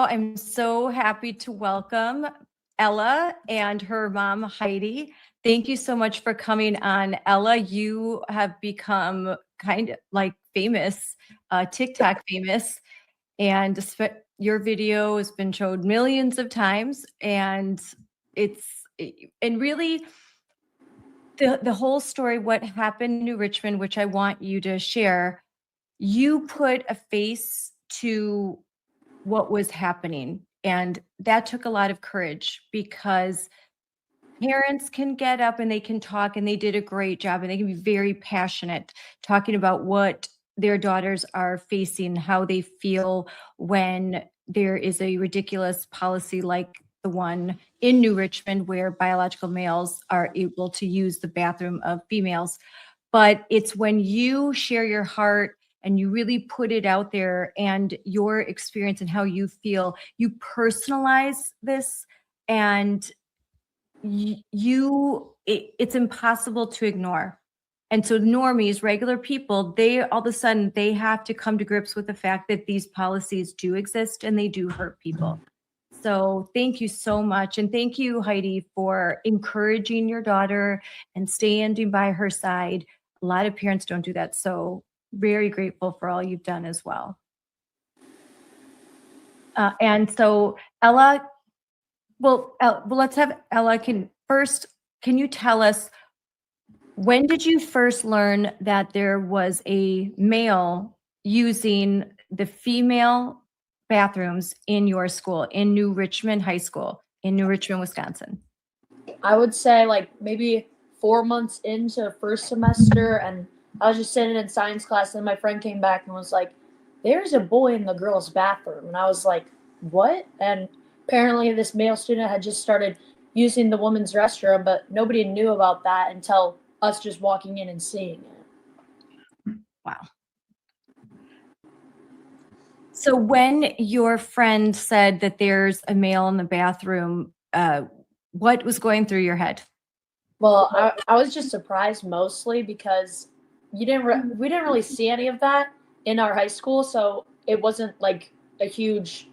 I'm so happy to welcome Ella and her mom, Heidi. Thank you so much for coming on. Ella, you have become kind of like famous, TikTok famous, and your video has been showed millions of times. And really the whole story, what happened in New Richmond, which I want you to share, you put a face to what was happening. And that took a lot of courage because parents can get up and they can talk, and they did a great job, and they can be very passionate talking about what their daughters are facing, how they feel when there is a ridiculous policy like the one in New Richmond where biological males are able to use the bathroom of females. But it's when you share your heart and you really put it out there and your experience and how you feel, you personalize this, and it's impossible to ignore. And so normies, regular people, they all of a sudden they have to come to grips with the fact that these policies do exist and they do hurt people. So thank you so much. And thank you, Heidi, for encouraging your daughter and standing by her side. A lot of parents don't do that. So very grateful for all you've done as well. And so Ella, let's have Ella can you tell us, when did you first learn that there was a male using the female bathrooms in your school, in New Richmond High School, in New Richmond, Wisconsin? I would say like maybe 4 months into first semester, and I was just sitting in science class, and my friend came back and was like, there's a boy in the girls' bathroom. And I was like, what? And apparently this male student had just started using the women's restroom, but nobody knew about that until us just walking in and seeing it. Wow. So when your friend said that there's a male in the bathroom, what was going through your head? Well, I was just surprised mostly because we didn't really see any of that in our high school, so it wasn't like a huge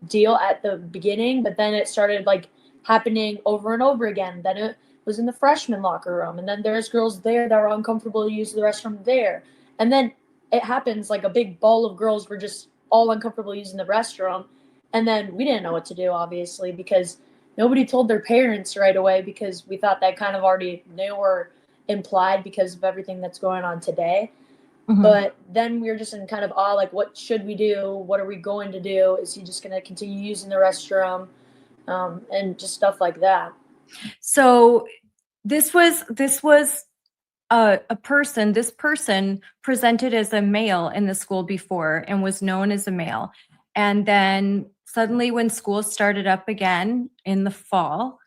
deal at the beginning, but then it started like happening over and over again. Then it was in the freshman locker room, and then there's girls there that were uncomfortable to use the restroom there, and then it happens like a big ball of girls were just all uncomfortable using the restroom, and then we didn't know what to do, obviously, because nobody told their parents right away, because we thought that kind of already knew or implied because of everything that's going on today. Mm-hmm. But then we were just in kind of awe, like, what should we do? What are we going to do? Is he just going to continue using the restroom? And just stuff like that. So this was a person. This person presented as a male in the school before and was known as a male. And then suddenly when school started up again in the fall,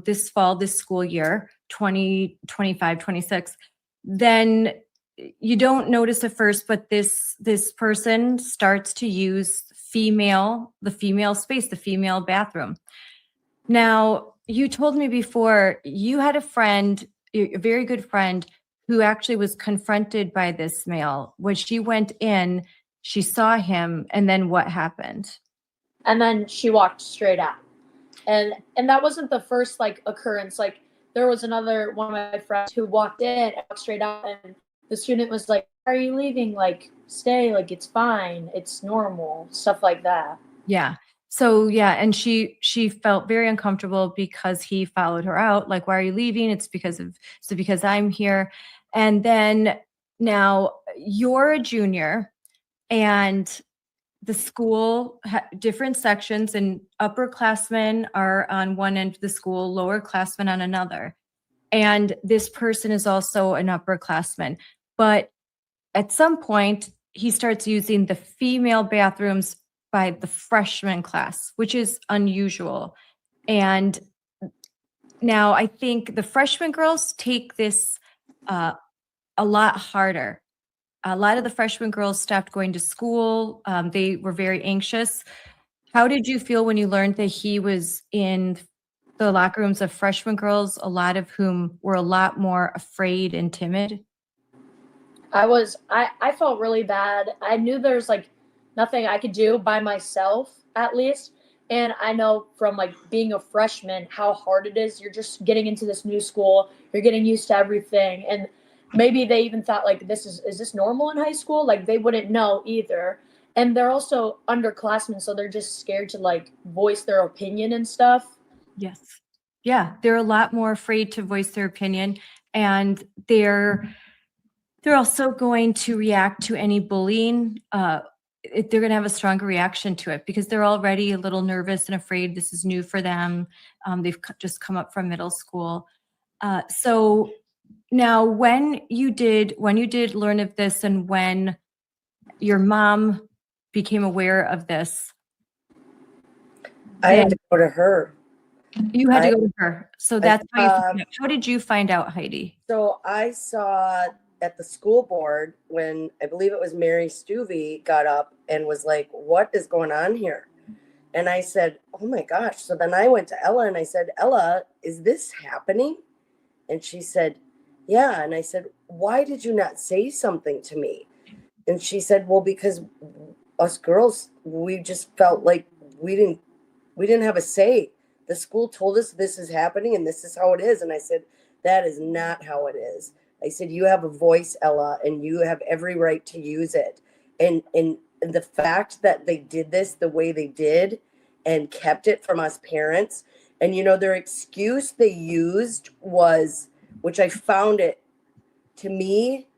this school year, 2025, 26, then you don't notice at first, but this person starts to use the female space, the female bathroom. Now, you told me before you had a friend, a very good friend, who actually was confronted by this male. When she went in, she saw him, and then what happened? And then she walked straight out. And that wasn't the first like occurrence. Like there was another one of my friends who walked in and walked straight out, and the student was like, "Are you leaving? Like, stay, like it's fine, it's normal," stuff like that. Yeah. So yeah, and she felt very uncomfortable because he followed her out. Like, "Why are you leaving?" It's because I'm here. And then now you're a junior, and the school different sections, and upperclassmen are on one end of the school, lowerclassmen on another. And this person is also an upperclassman. But at some point, he starts using the female bathrooms by the freshman class, which is unusual. And now I think the freshman girls take this a lot harder. A lot of the freshman girls stopped going to school. They were very anxious. How did you feel when you learned that he was in the locker rooms of freshman girls, a lot of whom were a lot more afraid and timid? I felt really bad. I knew there's like nothing I could do by myself, at least. And I know from like being a freshman how hard it is. You're just getting into this new school, you're getting used to everything. And maybe they even thought like, is this normal in high school? Like they wouldn't know either. And they're also underclassmen, so they're just scared to like voice their opinion and stuff. Yes. Yeah, they're a lot more afraid to voice their opinion, and they're also going to react to any bullying. They're going to have a stronger reaction to it because they're already a little nervous and afraid. This is new for them. They've just come up from middle school. So now, when you did learn of this, and when your mom became aware of this, I had to go to her. you had to go to her. So that's how you found out. How did you find out, Heidi? So I saw at the school board when I believe it was Mary Stuvey got up and was like, "What is going on here?" And I said, "Oh my gosh." So then I went to Ella and I said, "Ella, is this happening?" And she said, "Yeah." And I said, "Why did you not say something to me?" And she said, "Well, because us girls, we just felt like we didn't have a say. The school told us this is happening and this is how it is." And I said, "That is not how it is." I said, "You have a voice, Ella, and you have every right to use it." And the fact that they did this the way they did and kept it from us parents, and their excuse they used was, which I found it, to me,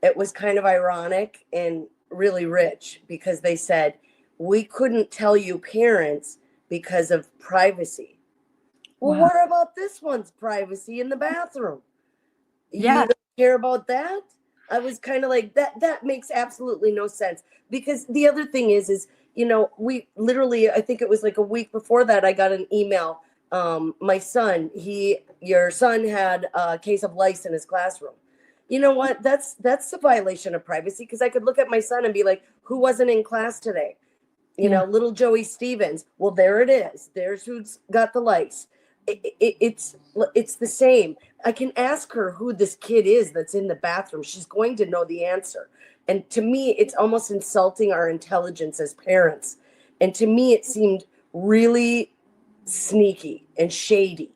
it was kind of ironic and really rich, because they said, "We couldn't tell you parents because of privacy." Well, Wow. what about this one's privacy in the bathroom? Yeah. You don't care about that? I was kind of like, that makes absolutely no sense. Because the other thing is, we literally, I think it was like a week before that, I got an email. My son, your son had a case of lice in his classroom. You know what? That's a violation of privacy, because I could look at my son and be like, who wasn't in class today? Little Joey Stevens. Well, there it is. There's who's got the lice. It's the same. I can ask her who this kid is that's in the bathroom. She's going to know the answer. And to me, it's almost insulting our intelligence as parents. And to me, it seemed really sneaky and shady.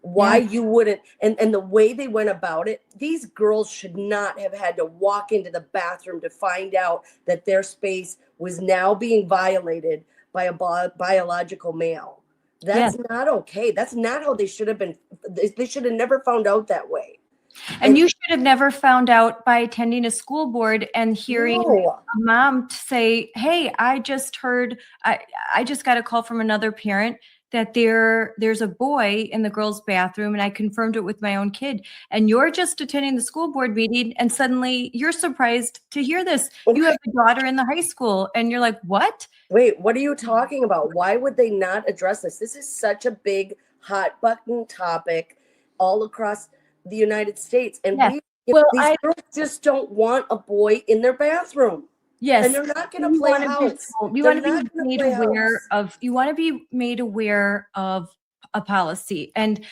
Why you wouldn't, and the way they went about it, these girls should not have had to walk into the bathroom to find out that their space was now being violated by a biological male. That's not okay. That's not how they should have been. They should have never found out that way. And you should have never found out by attending a school board and hearing a mom say, "Hey, I just heard, I just got a call from another parent that there's a boy in the girls' bathroom, and I confirmed it with my own kid." And you're just attending the school board meeting, and suddenly you're surprised to hear this. You have a daughter in the high school, and you're like, "What? Wait, what are you talking about? Why would they not address this? This is such a big hot button topic all across the United States. And these girls just don't want a boy in their bathroom. Yes. And they're not going to play house. You want to be made aware of, a policy. And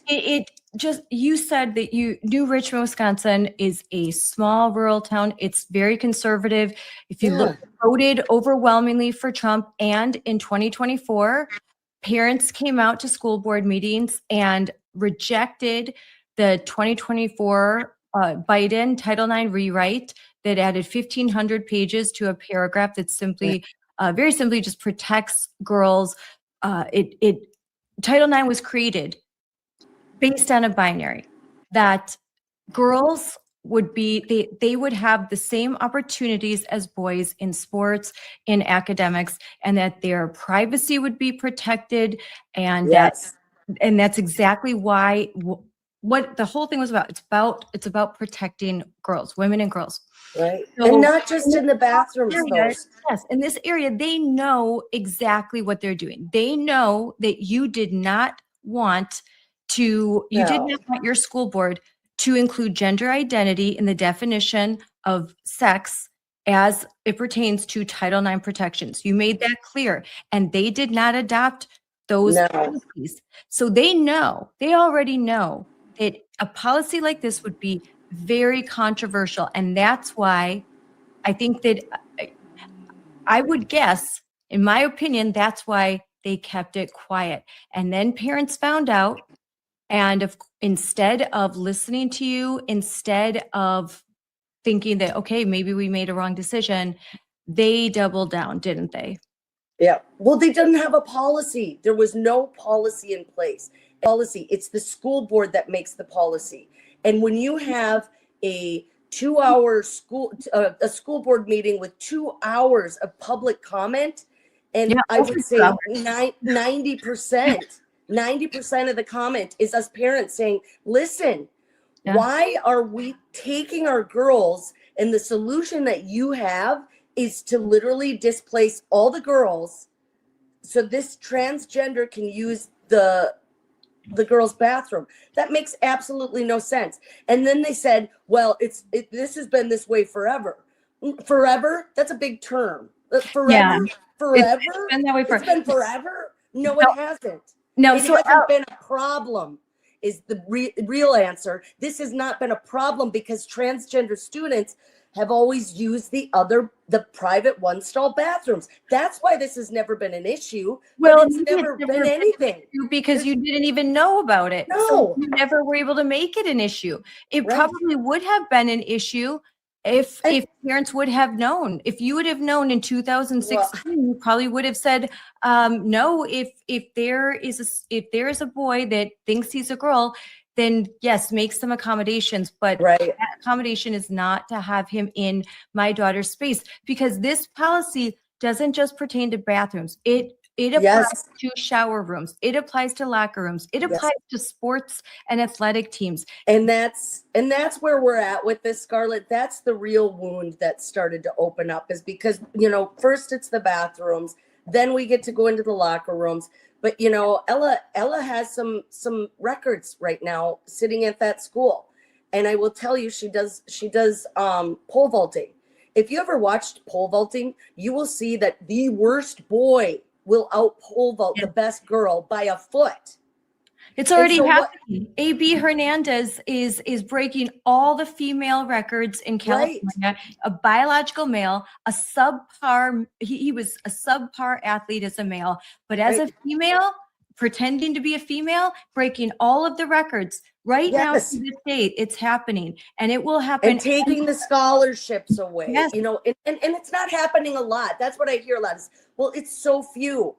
it just, you said that you knew Richmond, Wisconsin is a small rural town. It's very conservative. If you look, voted overwhelmingly for Trump. And in 2024, parents came out to school board meetings and rejected the 2024 Biden Title IX rewrite that added 1,500 pages to a paragraph that simply, very simply, just protects girls. Title IX was created based on a binary that girls would be, they would have the same opportunities as boys in sports, in academics, and that their privacy would be protected, and that's exactly why what the whole thing was about. It's about protecting girls, women and girls. Right. So, and not just in the bathrooms. Yes, in this area, they know exactly what they're doing. They know that you did not want your school board to include gender identity in the definition of sex as it pertains to Title IX protections. You made that clear, and they did not adopt those policies. So they already know that a policy like this would be very controversial. And that's why I think that I would guess, in my opinion, that's why they kept it quiet. And then parents found out, and instead of listening to you, instead of thinking that, okay, maybe we made a wrong decision, they doubled down, didn't they? Yeah. Well, they didn't have a policy. There was no policy in place. Policy, it's the school board that makes the policy. And when you have a 2-hour a school board meeting with 2 hours of public comment, and Yeah, I would say hours. 90% of the comment is us parents saying, listen, Yeah. why are we taking our girls, and the solution that you have is to literally displace all the girls so this transgender can use the girls' bathroom. That makes absolutely no sense. And then they said, well, this has been this way forever. Forever? That's a big term. Forever? Yeah. Forever? It's been that way for It's been forever? No, it hasn't. No, It so hasn't been a problem, is the real answer. This has not been a problem because transgender students have always used the private one-stall bathrooms. That's why this has never been an issue. well, But it's never been anything. because you didn't even know about it. No. So you never were able to make it an issue. It Right. probably would have been an issue if parents would have known. If you would have known in 2016, you probably would have said, no, if there is a boy that thinks he's a girl, then yes, make some accommodations. But Right. that accommodation is not to have him in my daughter's space, because this policy doesn't just pertain to bathrooms. It applies Yes. to shower rooms. It applies to locker rooms. It applies to sports and athletic teams. And that's where we're at with this, Scarlett. That's the real wound that started to open up, is because, first it's the bathrooms, then we get to go into the locker rooms. But Ella has some records right now sitting at that school, and I will tell you, she does pole vaulting. If you ever watched pole vaulting, you will see that the worst boy will out pole vault the best girl by a foot. It's already happening. A.B. Hernandez is breaking all the female records in California. Right. A biological male, a subpar. He was a subpar athlete as a male, but as a female, pretending to be a female, breaking all of the records. Right now, to this date, it's happening, and it will happen. And taking the scholarships away. Yes. And it's not happening a lot. That's what I hear a lot. Well, it's so few.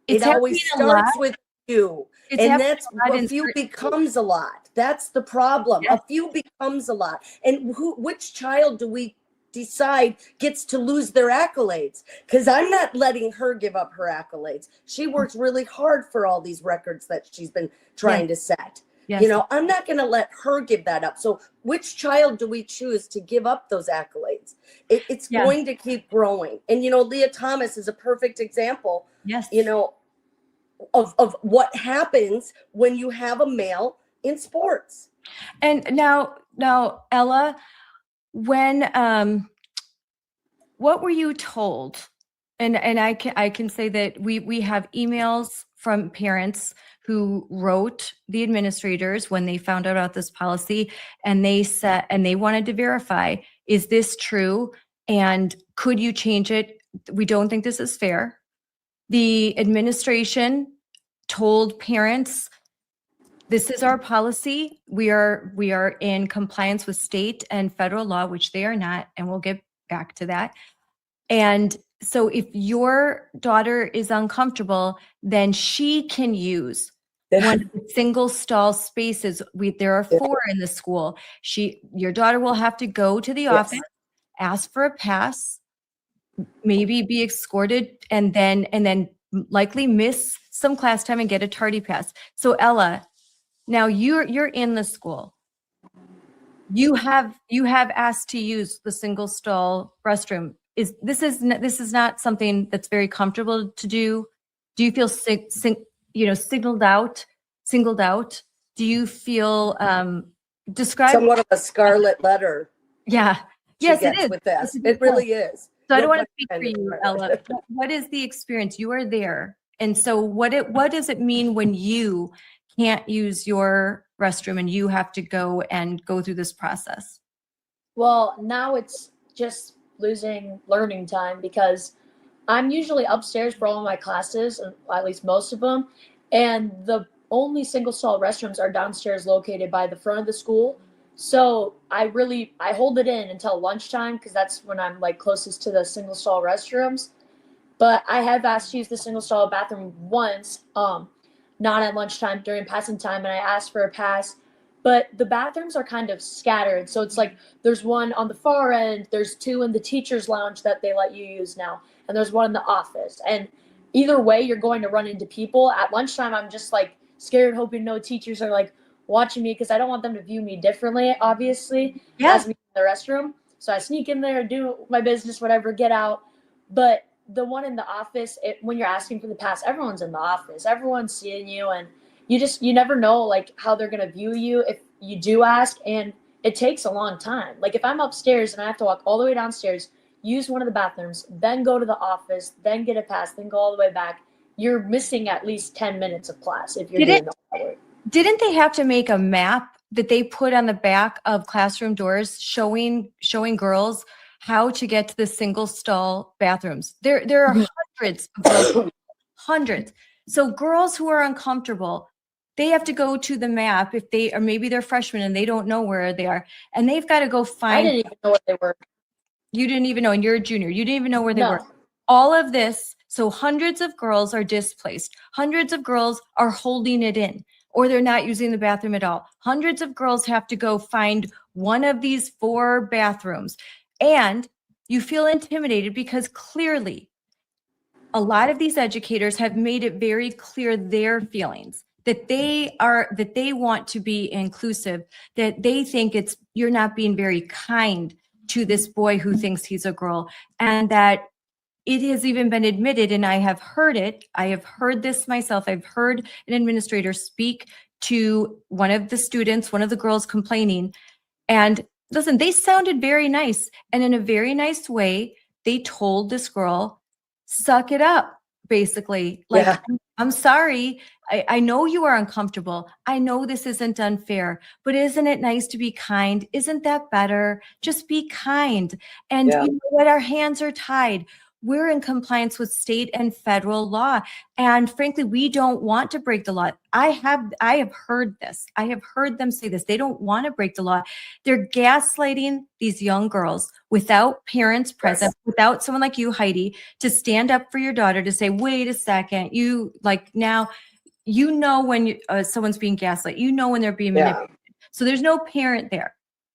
It always starts with few. And that's a few becomes a lot. That's the problem. Yes. A few becomes a lot. And which child do we decide gets to lose their accolades? Because I'm not letting her give up her accolades. She works really hard for all these records that she's been trying to set. Yes. I'm not going to let her give that up. So which child do we choose to give up those accolades? It's going to keep growing. And, Leah Thomas is a perfect example. Yes. Of what happens when you have a male in sports. And now Ella, when what were you told? And I can say that we have emails from parents who wrote the administrators when they found out about this policy, and they said, and they wanted to verify, is this true? And could you change it? We don't think this is fair. The administration told parents, this is our policy. We are in compliance with state and federal law, which they are not, and we'll get back to that. And so if your daughter is uncomfortable, then she can use one of the single stall spaces. There are 4 in the school. Your daughter will have to go to the office, ask for a pass, maybe be escorted, and then likely miss some class time and get a tardy pass. So Ella, now you're in the school. You have asked to use the single stall restroom. This is not something that's very comfortable to do? Do you feel singled out? Do you feel describe somewhat of a scarlet letter? Yeah. Yes, it is. With this. It really is. So I don't want to speak for you, Ella. What is the experience? You are there. And so what does it mean when you can't use your restroom and you have to go through this process? Well, now it's just losing learning time, because I'm usually upstairs for all of my classes, at least most of them, and the only single stall restrooms are downstairs located by the front of the school. So I hold it in until lunchtime because that's when I'm like closest to the single stall restrooms. But I have asked to use the single stall bathroom once, not at lunchtime during passing time, and I asked for a pass. But the bathrooms are kind of scattered, so it's like there's one on the far end, there's two in the teachers' lounge that they let you use now, and there's one in the office. And either way, you're going to run into people. At lunchtime, I'm just like scared, hoping no teachers are like watching me because I don't want them to view me differently, obviously, as me in the restroom. So I sneak in there, do my business, whatever, get out. But the one in the office, when you're asking for the pass, everyone's in the office, everyone's seeing you, and you never know like how they're gonna view you if you do ask, and it takes a long time. Like if I'm upstairs and I have to walk all the way downstairs, use one of the bathrooms, then go to the office, then get a pass, then go all the way back, you're missing at least 10 minutes of class if you're doing all that work. Didn't they have to make a map that they put on the back of classroom doors showing girls how to get to the single stall bathrooms? There are hundreds of girls, hundreds. So girls who are uncomfortable, they have to go to the map if they, or maybe they're freshmen and they don't know where they are, and they've got to go find. I didn't even know where they were. You didn't even know, and you're a junior. You didn't even know where they No. were. All of this, so hundreds of girls are displaced. Hundreds of girls are holding it in, or they're not using the bathroom at all. Hundreds of girls have to go find one of these 4 bathrooms. And you feel intimidated because clearly a lot of these educators have made it very clear their feelings, that they want to be inclusive, that they think you're not being very kind to this boy who thinks he's a girl, and that it has even been admitted, and I have heard this myself. I've heard an administrator speak to one of the students, one of the girls complaining, and listen, they sounded very nice. And in a very nice way, they told this girl, suck it up, basically. Like, yeah. I'm sorry. I know you are uncomfortable. I know this isn't unfair, but isn't it nice to be kind? Isn't that better? Just be kind. And you know what? Our hands are tied. We're in compliance with state and federal law. And frankly, we don't want to break the law. I have heard this. I have heard them say this. They don't want to break the law. They're gaslighting these young girls without parents present, without someone like you, Heidi, to stand up for your daughter, to say, wait a second, you like now, you know, when someone's being gaslit, you know, when they're being manipulated. So there's no parent there.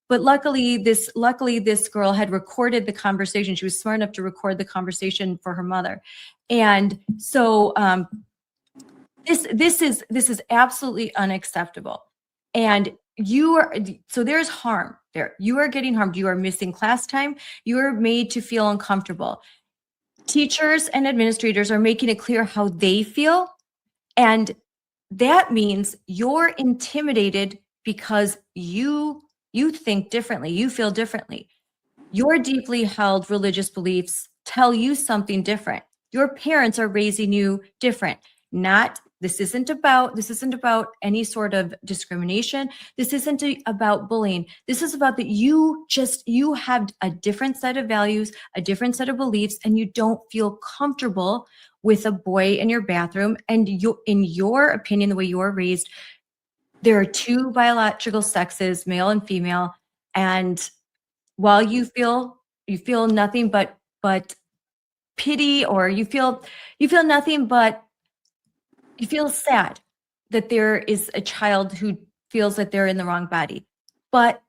But luckily this girl had recorded the conversation. She was smart enough to record the conversation for her mother. And so this is absolutely unacceptable. And so there's harm there. You are getting harmed. You are missing class time. You are made to feel uncomfortable. Teachers and administrators are making it clear how they feel. And that means you're intimidated because you think differently, you feel differently. Your deeply held religious beliefs tell you something different. Your parents are raising you different. This isn't about any sort of discrimination. This isn't about bullying. This is about that you have a different set of values, a different set of beliefs, and you don't feel comfortable with a boy in your bathroom. And in your opinion, the way you are raised, there are 2 biological sexes, male and female. And while you feel nothing but pity, or you feel nothing but you feel sad that there is a child who feels that they're in the wrong body. But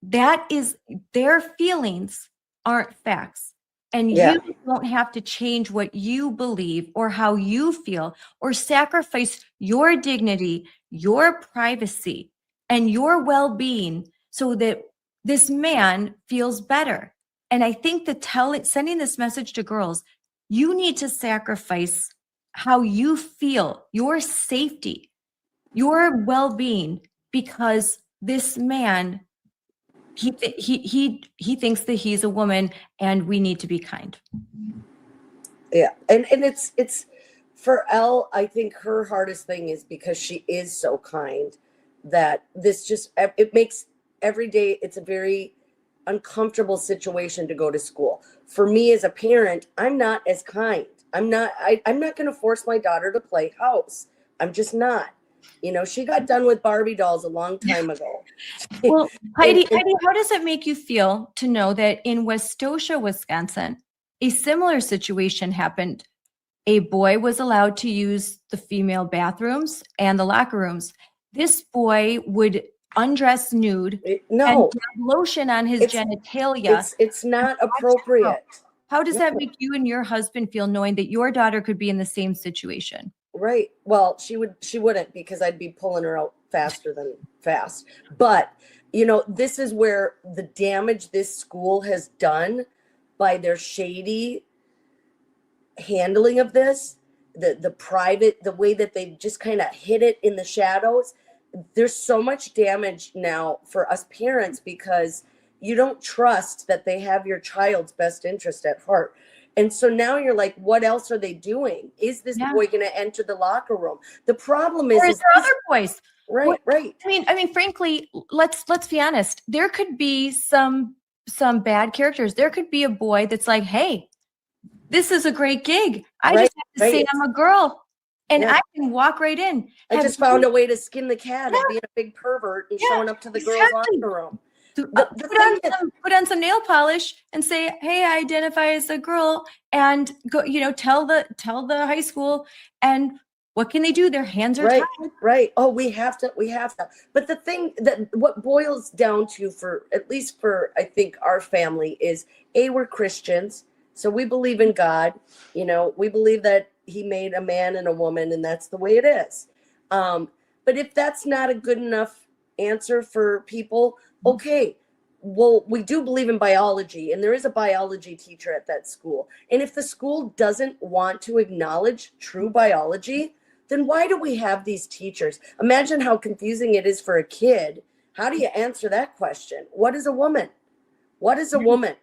their feelings aren't facts. And you don't have to change what you believe or how you feel or sacrifice your dignity, your privacy, and your well-being so that this man feels better. And I think that sending this message to girls, you need to sacrifice how you feel, your safety, your well-being, because this man, he thinks that he's a woman, and we need to be kind. Yeah, and it's for Elle. I think her hardest thing is because she is so kind that this just, it makes every day, it's a very uncomfortable situation to go to school. For me as a parent, I'm not as kind. I'm not going to force my daughter to play house. I'm just not. You know, she got done with Barbie dolls a long time ago. Well, Heidi, how does it make you feel to know that in Westosha, Wisconsin, a similar situation happened? A boy was allowed to use the female bathrooms and the locker rooms. This boy would undress nude and have lotion on his genitalia. It's not appropriate. How does that make you and your husband feel knowing that your daughter could be in the same situation? Right. Well, she wouldn't, because I'd be pulling her out faster than fast. But, you know, this is where the damage this school has done by their shady handling of this, the private, the way that they just kind of hid it in the shadows. There's so much damage now for us parents because you don't trust that they have your child's best interest at heart. And so now you're like, what else are they doing? Is this boy going to enter the locker room? The problem is, there other boys. Right. I mean, frankly, let's be honest. There could be some bad characters. There could be a boy that's like, hey, this is a great gig. I just have to say I'm a girl, and I can walk right in. I just found a way to skin the cat and being a big pervert and showing up to the girls' locker room. Put on some nail polish and say, hey, I identify as a girl, and go, you know, tell the high school, and what can they do? Their hands are tied. Right. Oh, we have to. But the thing that what boils down to, for at least for I think our family, is we're Christians, so we believe in God. You know, we believe that He made a man and a woman, and that's the way it is. But if that's not a good enough answer for people, okay, well, we do believe in biology, and there is a biology teacher at that school. And if the school doesn't want to acknowledge true biology, then why do we have these teachers? Imagine how confusing it is for a kid. How do you answer that question? What is a woman? What is a woman?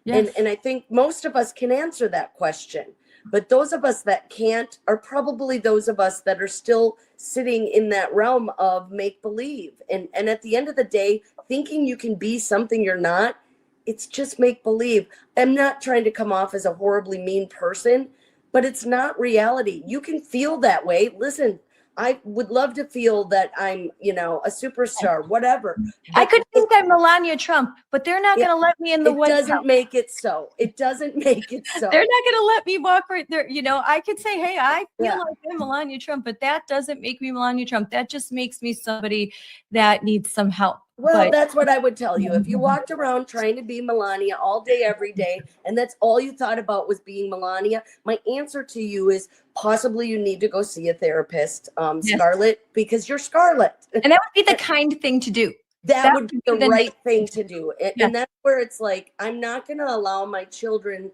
Yes. And I think most of us can answer that question. But those of us that can't are probably those of us that are still sitting in that realm of make-believe. And at the end of the day, thinking you can be something you're not, it's just make-believe. I'm not trying to come off as a horribly mean person, but it's not reality. You can feel that way. Listen, I would love to feel that I'm, you know, a superstar, whatever. I could think I'm Melania Trump, but they're not going to let me in the White House. It doesn't make it so. It doesn't make it so. They're not going to let me walk right there. You know, I could say, hey, I feel like I'm Melania Trump, but that doesn't make me Melania Trump. That just makes me somebody that needs some help. Well, that's what I would tell you. If you walked around trying to be Melania all day, every day, and that's all you thought about was being Melania, my answer to you is possibly you need to go see a therapist, Scarlett, because you're Scarlett. And that would be the kind thing to do. That would be the right thing to do. And that's where it's like, I'm not going to allow my children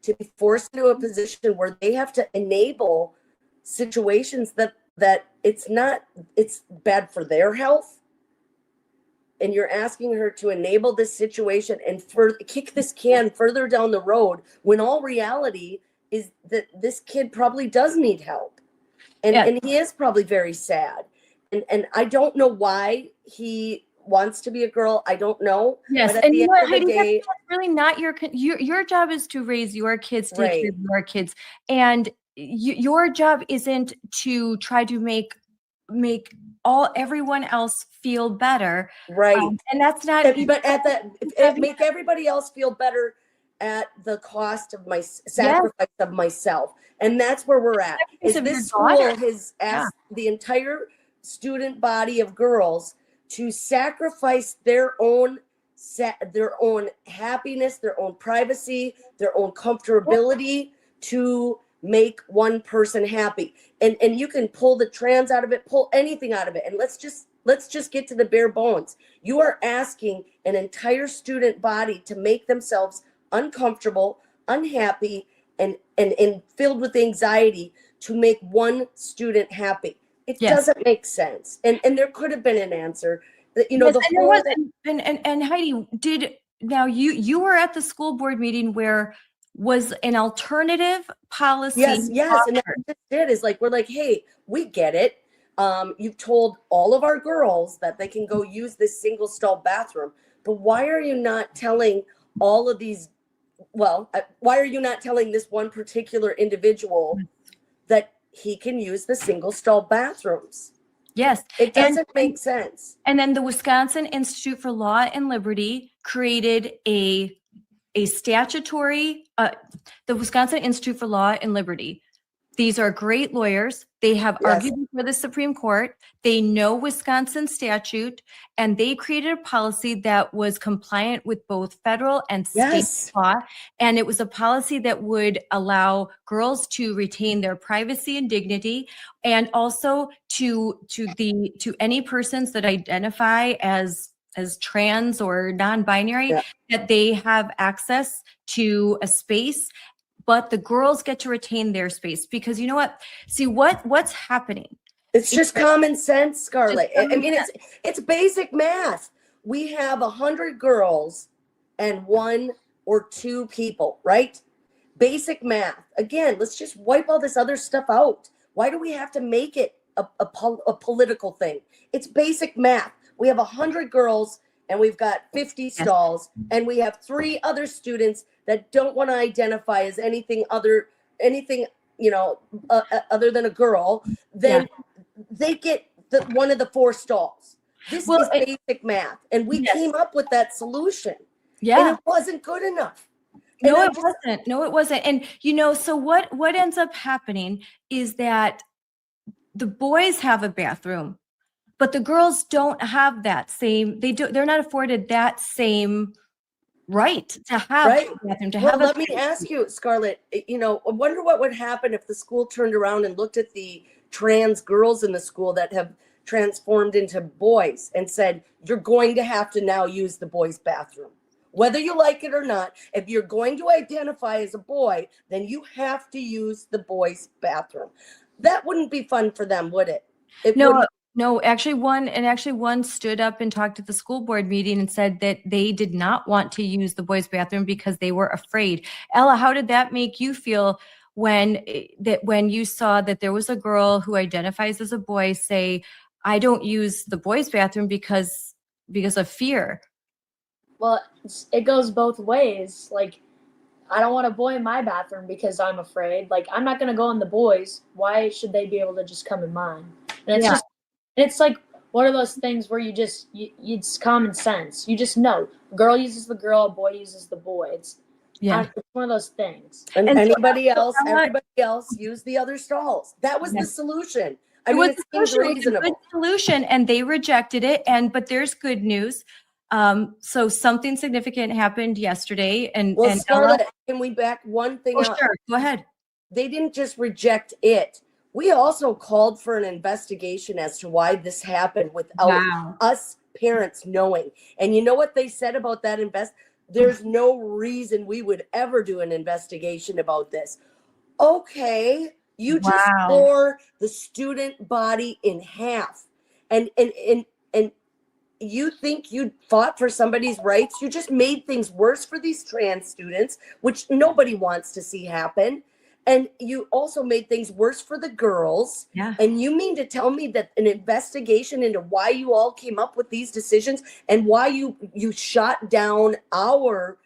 to be forced into a position where they have to enable situations that it's bad for their health. And you're asking her to enable this situation and kick this can further down the road, when all reality is that this kid probably does need help. And he is probably very sad. And I don't know why he wants to be a girl. I don't know. Yes. But at the end of the day, that's really not your job is to raise your kids, take care of your kids. And your job isn't to try to make everyone else feel better, right? And that's not. But make everybody else feel better at the cost of my sacrifice of myself, and that's where we're at. Is this school has asked the entire student body of girls to sacrifice their own happiness, their own privacy, their own comfortability to make one person happy. And you can pull the trans out of it, pull anything out of it. And let's just get to the bare bones. You are asking an entire student body to make themselves uncomfortable, unhappy, and filled with anxiety to make one student happy. It doesn't make sense. And there could have been an answer. You know, and Heidi, you were at the school board meeting where was an alternative policy. Yes. And that's what it did is like, we're like, hey, we get it. You've told all of our girls that they can go use this single stall bathroom, but why are you not telling all of these? Well, why are you not telling this one particular individual that he can use the single stall bathrooms? Yes. It doesn't make sense. And then the Wisconsin Institute for Law and Liberty created a statutory, the Wisconsin Institute for Law and Liberty. These are great lawyers. They have argued before the Supreme Court. They know Wisconsin statute, and they created a policy that was compliant with both federal and state law. And it was a policy that would allow girls to retain their privacy and dignity, and also to any persons that identify as trans or non-binary, that they have access to a space. But the girls get to retain their space, because you know what? See what's happening. It's just common sense, Scarlett. I mean, it's basic math. We have 100 girls and 1 or 2 people, right? Basic math. Again, let's just wipe all this other stuff out. Why do we have to make it a political thing? It's basic math. We have 100 girls and we've got 50 stalls, and we have 3 other students that don't want to identify as anything other than a girl. Then they get one of the 4 stalls. This is basic math, and we came up with that solution. And it wasn't good enough. No, it wasn't. No, it wasn't. And so what ends up happening is that the boys have a bathroom, but the girls don't have that same. They're not afforded that same right to have a bathroom. Let me ask you, Scarlett. I wonder what would happen if the school turned around and looked at the trans girls in the school that have transformed into boys and said, "You're going to have to now use the boys' bathroom, whether you like it or not. If you're going to identify as a boy, then you have to use the boys' bathroom." That wouldn't be fun for them, would it? No, actually one stood up and talked at the school board meeting and said that they did not want to use the boys' bathroom because they were afraid. Ella, how did that make you feel when you saw that there was a girl who identifies as a boy say, "I don't use the boys' bathroom because of fear"? Well, it goes both ways. Like, I don't want a boy in my bathroom because I'm afraid. Like, I'm not going to go in the boys. Why should they be able to just come in mine? And it's like one of those things where it's common sense. You just know. A girl uses the girl, a boy uses the boy. It's one of those things. And everybody else use the other stalls. That was the solution. I mean, it seems reasonable. It was a good solution, and they rejected it. But there's good news. So something significant happened yesterday. And Scarlett, can we back one thing up? Sure. Go ahead. They didn't just reject it. We also called for an investigation as to why this happened without us parents knowing. And you know what they said about that There's no reason we would ever do an investigation about this. Okay, you just tore the student body in half. And you think you fought for somebody's rights? You just made things worse for these trans students, which nobody wants to see happen. And you also made things worse for the girls. Yeah. And you mean to tell me that an investigation into why you all came up with these decisions and why you shot down our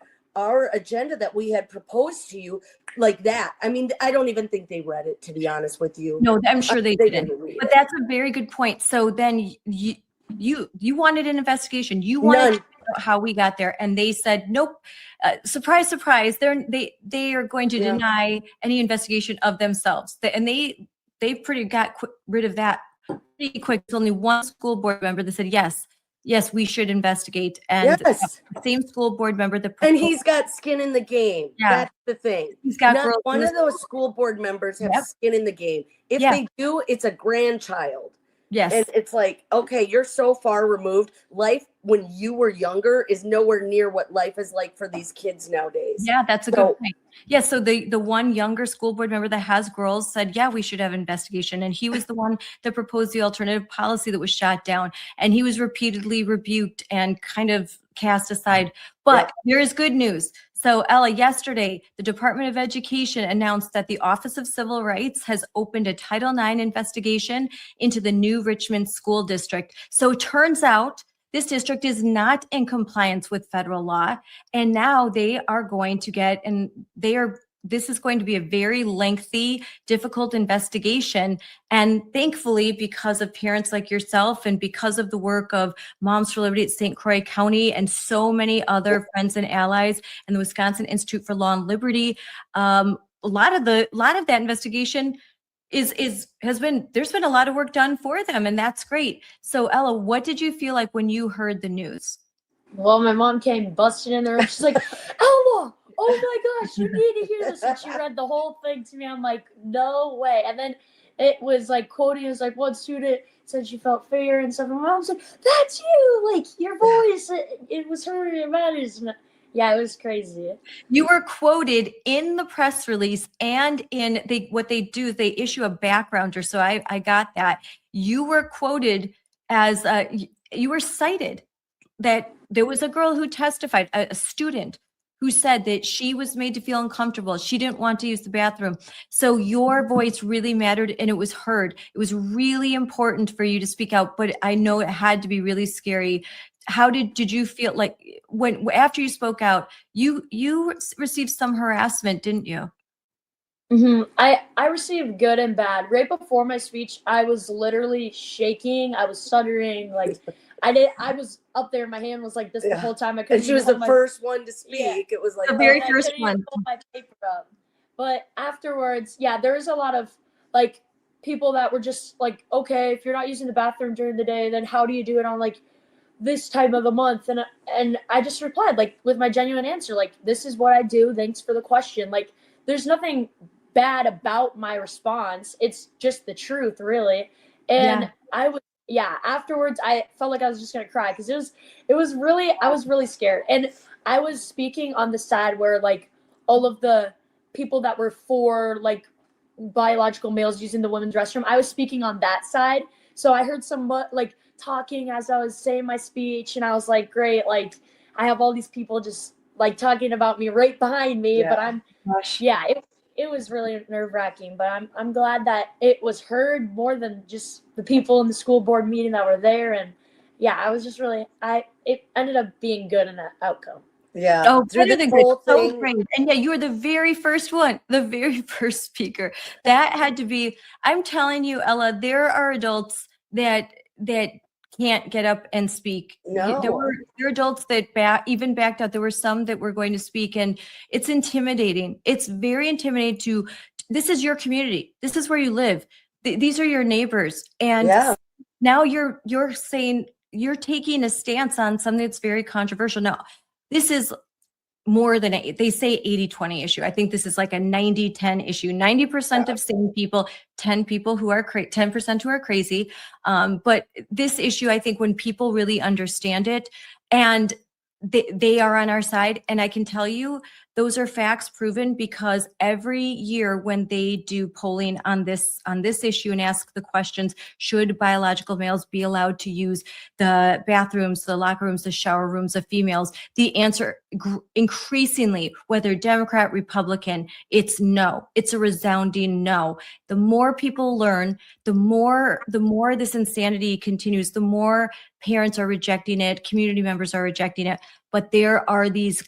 agenda that we had proposed to you like that? I mean, I don't even think they read it, to be honest with you. No, I'm sure they didn't. But that's a very good point. So then you wanted an investigation. You wanted to know how we got there, and they said nope. Surprise, surprise. They are going to deny any investigation of themselves. They pretty got rid of that pretty quick. There's only one school board member that said yes, we should investigate. And the same school board member and he's got skin in the game. That's the thing. He's got Not one of those school board members have skin in the game. If they do, it's a grandchild. Yes. And it's like, okay, you're so far removed. Life when you were younger is nowhere near what life is like for these kids nowadays. Yeah, that's a good point. Yeah, so the one younger school board member that has girls said, we should have an investigation. And he was the one that proposed the alternative policy that was shot down. And he was repeatedly rebuked and kind of cast aside. But there is good news. So Ella, yesterday, the Department of Education announced that the Office of Civil Rights has opened a Title IX investigation into the new Richmond school district. So it turns out this district is not in compliance with federal law. And now they are going to get, and this is going to be a very lengthy, difficult investigation. And thankfully, because of parents like yourself and because of the work of Moms for Liberty at St. Croix County and so many other friends and allies and the Wisconsin Institute for Law and Liberty, a lot of that investigation there's been a lot of work done for them, and that's great. So Ella, what did you feel like when you heard the news? Well, my mom came busting in there and she's like, Ella, oh my gosh, you need to hear this. And she read the whole thing to me. I'm like, no way. And then it was like quoting, it was like one student said she felt fear and stuff. And my mom's like, that's you, like your voice. It was her, it matters. Yeah, it was crazy. You were quoted in the press release, and what they do is they issue a backgrounder. So I got that. You were quoted as you were cited that there was a girl who testified, a student who said that she was made to feel uncomfortable. She didn't want to use the bathroom. So your voice really mattered and it was heard. It was really important for you to speak out, but I know it had to be really scary. How did you feel like after you spoke out, you received some harassment, didn't you? Mm-hmm. I received good and bad. Right before my speech, I was literally shaking. I was stuttering. Like I was up there. My hand was like this the whole time. I couldn't. And she was the first one to speak. Yeah. It was like the very first one. Pull my paper up. But afterwards, yeah, there was a lot of like people that were just like, okay, if you're not using the bathroom during the day, then how do you do it on like this time of the month? And I just replied like with my genuine answer, like, this is what I do. Thanks for the question. Like, there's nothing bad about my response. It's just the truth, really. And afterwards I felt like I was just gonna cry because I was really scared. And I was speaking on the side where like all of the people that were for like biological males using the women's restroom, I was speaking on that side. So I heard some like talking as I was saying my speech, and I was like, great, like I have all these people just like talking about me right behind me. But it was really nerve-wracking, but I'm glad that it was heard more than just the people in the school board meeting that were there. And yeah, I was just really it ended up being good in that outcome. Yeah. Oh, better than good. So great. And yeah, you were the very first one, the very first speaker. That had to be, I'm telling you, Ella, there are adults that can't get up and speak. No. There were adults that even backed out. There were some that were going to speak, and it's intimidating. It's very intimidating this is your community. This is where you live. These are your neighbors. And now you're saying, you're taking a stance on something that's very controversial. Now, this is more than they say 80-20 issue. I think this is like a 90-10 issue. 90% of sane people, 10 people who are 10% who are crazy. But this issue, I think when people really understand it and they are on our side, and I can tell you those are facts proven because every year when they do polling on this issue and ask the questions, should biological males be allowed to use the bathrooms, the locker rooms, the shower rooms of females, the answer increasingly, whether Democrat, Republican, it's no. It's a resounding no. The more people learn, the more this insanity continues, the more parents are rejecting it, community members are rejecting it. But there are these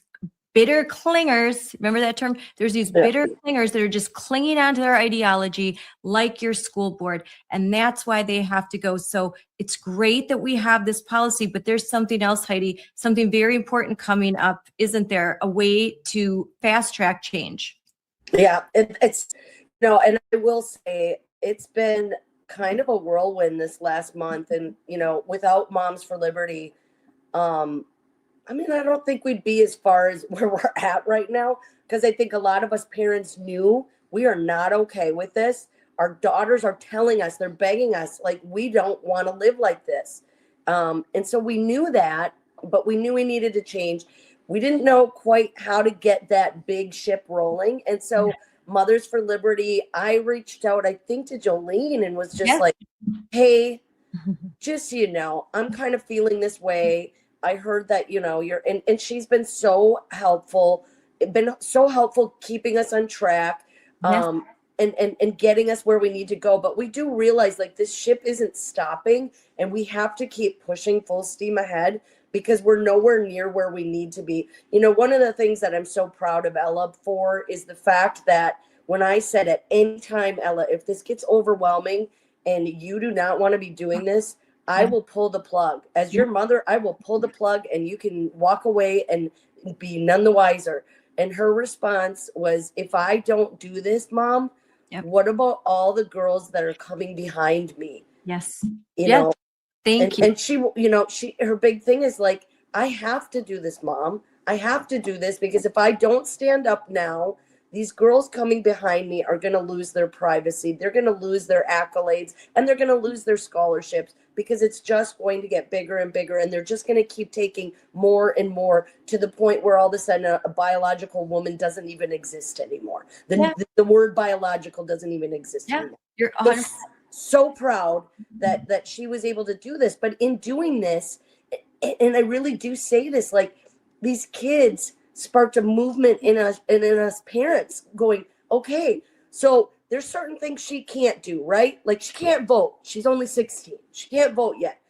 bitter clingers. Remember that term? There's these bitter clingers that are just clinging onto their ideology like your school board. And that's why they have to go. So it's great that we have this policy, but there's something else, Heidi, something very important coming up, isn't there? A way to fast track change. Yeah, it's, and I will say it's been kind of a whirlwind this last month. And, without Moms for Liberty, I don't think we'd be as far as where we're at right now, because I think a lot of us parents knew we are not okay with this. Our daughters are telling us, they're begging us, like, we don't want to live like this. And so we knew that, but we knew we needed to change. We didn't know quite how to get that big ship rolling. And so Mothers for Liberty, I reached out, I think, to Jolene and was just like, hey, just, I'm kind of feeling this way. I heard that, you're, and she's been so helpful, keeping us on track. and getting us where we need to go. But we do realize like this ship isn't stopping, and we have to keep pushing full steam ahead because we're nowhere near where we need to be. You know, one of the things that I'm so proud of Ella for is the fact that when I said at any time, Ella, if this gets overwhelming and you do not want to be doing this, I will pull the plug. As your mother, I will pull the plug and you can walk away and be none the wiser. And her response was, if I don't do this, Mom, what about all the girls that are coming behind me? Yes. You know, Thank you. And she, you know, her big thing is like, I have to do this, Mom. I have to do this because if I don't stand up now, these girls coming behind me are going to lose their privacy. They're going to lose their accolades and they're going to lose their scholarships because it's just going to get bigger and bigger. And they're just going to keep taking more and more to the point where all of a sudden a biological woman doesn't even exist anymore. The word biological doesn't even exist anymore. You're so proud that she was able to do this. But in doing this, and I really do say this, like these kids sparked a movement in us and in us parents going, okay, so there's certain things she can't do, right? Like she can't vote. She's only 16. She can't vote yet.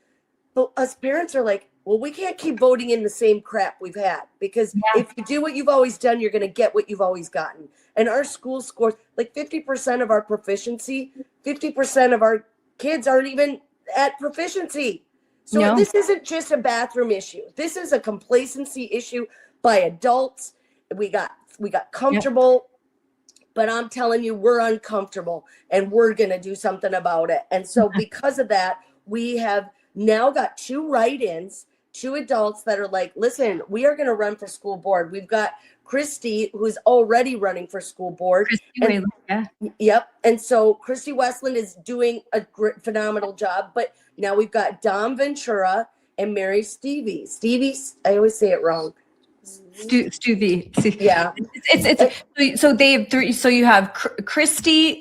But us parents are like, well, we can't keep voting in the same crap we've had because if you do what you've always done, you're going to get what you've always gotten. And our school scores, like 50% of our proficiency, 50% of our kids aren't even at proficiency. So this isn't just a bathroom issue. This is a complacency issue by adults. We got comfortable, but I'm telling you, we're uncomfortable and we're going to do something about it. And so because of that, we have now got 2 write-ins, 2 adults that are like, listen, we are going to run for school board. We've got Christy, who's already running for school board. Yep. And so Christy Westland is doing a phenomenal job. But now we've got Dom Ventura and Mary Stevie. I always say it wrong. Stevie. Yeah. It's so they have 3. So you have Christy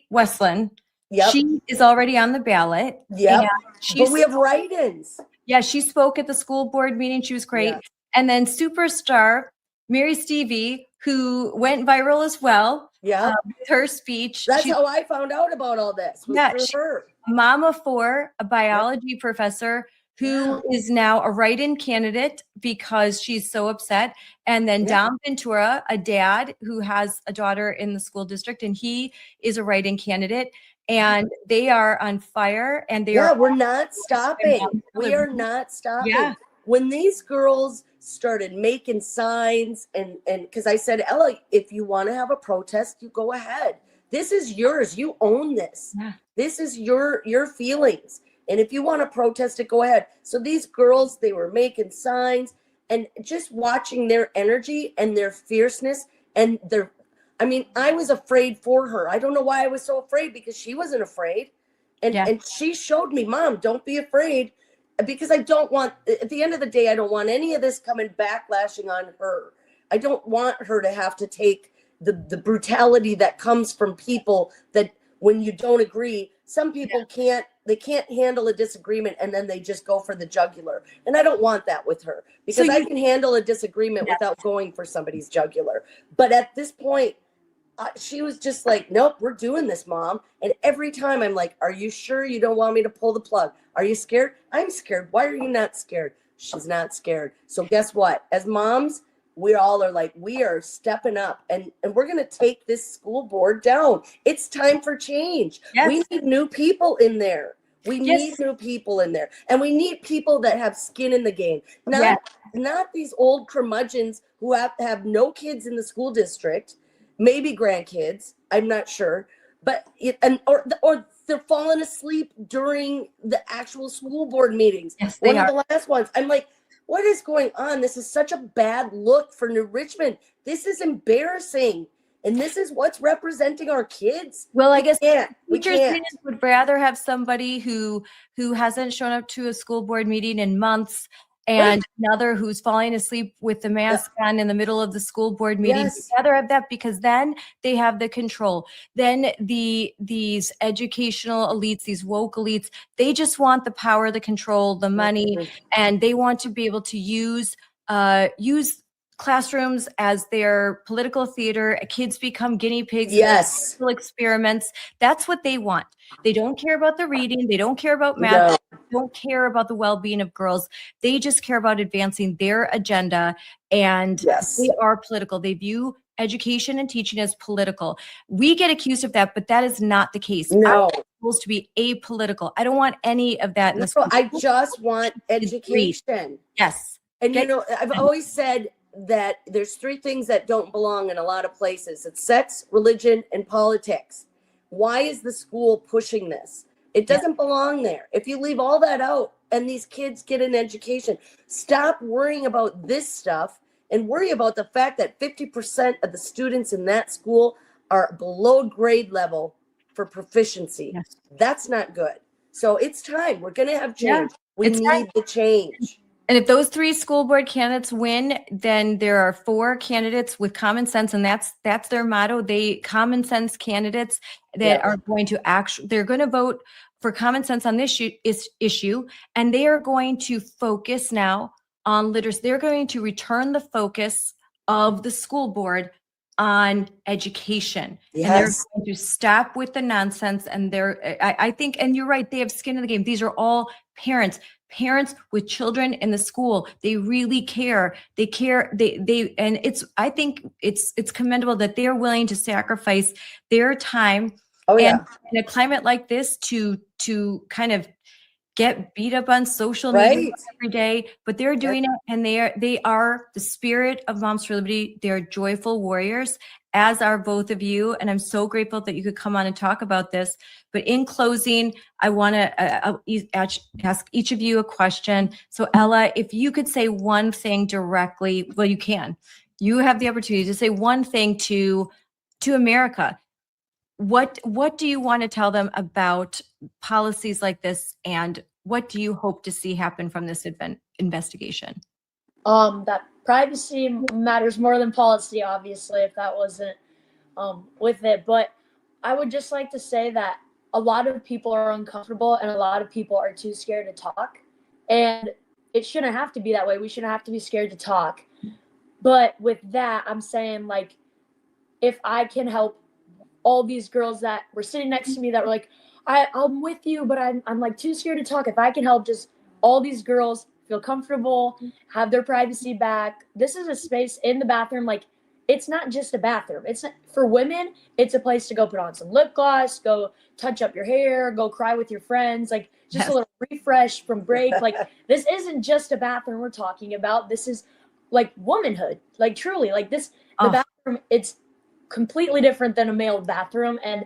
Westland. Yep. She is already on the ballot. Yep. But we have write-ins. Yeah, she spoke at the school board meeting. She was great. Yeah. And then superstar Mary Stevie, who went viral as well. Yeah. With her speech. That's how I found out about all this. Was through her. Mama for a biology professor who is now a write-in candidate because she's so upset. And then Dom Ventura, a dad who has a daughter in the school district, and he is a write-in candidate. And they are on fire, and we're not stopping. We are not stopping. Yeah. When these girls started making signs and because I said, Ella, if you want to have a protest, you go ahead. This is yours. You own this. Yeah. This is your feelings. And if you want to protest it, go ahead. So these girls, they were making signs and just watching their energy and their fierceness and I was afraid for her. I don't know why I was so afraid because she wasn't afraid. And she showed me, Mom, don't be afraid because I don't want, at the end of the day, I don't want any of this coming backlashing on her. I don't want her to have to take the brutality that comes from people that when you don't agree, some people can't handle a disagreement and then they just go for the jugular. And I don't want that with her because I can handle a disagreement without going for somebody's jugular. But at this point, she was just like, nope, we're doing this, Mom. And every time I'm like, are you sure you don't want me to pull the plug? Are you scared? I'm scared. Why are you not scared? She's not scared. So guess what? As moms, we all are like, we are stepping up and we're going to take this school board down. It's time for change. Yes. We need new people in there. We need new people in there. And we need people that have skin in the game. Not these old curmudgeons who have no kids in the school district, maybe grandkids, I'm not sure. But or they're falling asleep during the actual school board meetings. Yes, One of the last ones. I'm like, what is going on? This is such a bad look for New Richmond. This is embarrassing. And this is what's representing our kids. Well, I guess teachers would rather have somebody who hasn't shown up to a school board meeting in months and another who's falling asleep with the mask on in the middle of the school board meeting. Yes. Rather have that because then they have the control. Then these educational elites, these woke elites, they just want the power, the control, the money, and they want to be able to use classrooms as their political theater. Kids become guinea pigs. Yes. For experiments. That's what they want. They don't care about the reading. They don't care about math. No. They don't care about the well-being of girls. They just care about advancing their agenda. And Yes. they are political. They view education and teaching as political. We get accused of that, but that is not the case. No. I want schools to be apolitical. I don't want any of that in the school. I just want education. Yes. And I've always said that there's three things that don't belong in a lot of places. It's sex, religion, and politics. Why is the school pushing this? It doesn't belong there. If you leave all that out and these kids get an education, stop worrying about this stuff and worry about the fact that 50% of the students in that school are below grade level for proficiency. Yes. That's not good. So it's time. We're going to have change. We It's need time. the change. And if those 3 school board candidates win, then there are 4 candidates with common sense, and that's their motto. They common sense candidates that are going to they're going to vote for common sense on this issue, and they are going to focus now on literacy. They're going to return the focus of the school board on education. Yes. And they're going to stop with the nonsense. And I think, and you're right, they have skin in the game. These are all parents with children in the school. They really care. They care. And I think it's commendable that they're willing to sacrifice their time in a climate like this to kind of get beat up on social media every day, but they're doing it, and they are the spirit of Moms for Liberty. They're joyful warriors, as are both of you, and I'm so grateful that you could come on and talk about this. But in closing, I want to ask each of you a question. So Ella, if you could say one thing directly, well, you can. You have the opportunity to say one thing to America. What do you want to tell them about policies like this, and what do you hope to see happen from this investigation? That privacy matters more than policy, obviously, if that wasn't with it. But I would just like to say that a lot of people are uncomfortable and a lot of people are too scared to talk. And it shouldn't have to be that way. We shouldn't have to be scared to talk. But with that, I'm saying, like, if I can help all these girls that were sitting next to me that were like, I'm with you, but I'm like too scared to talk. If I can help just all these girls feel comfortable, have their privacy back. This is a space in the bathroom. Like, it's not just a bathroom. It's not, for women, it's a place to go put on some lip gloss, go touch up your hair, go cry with your friends, like just a little refresh from break. Like, this isn't just a bathroom we're talking about. This is like womanhood, like truly, like this, the bathroom, it's completely different than a male bathroom. And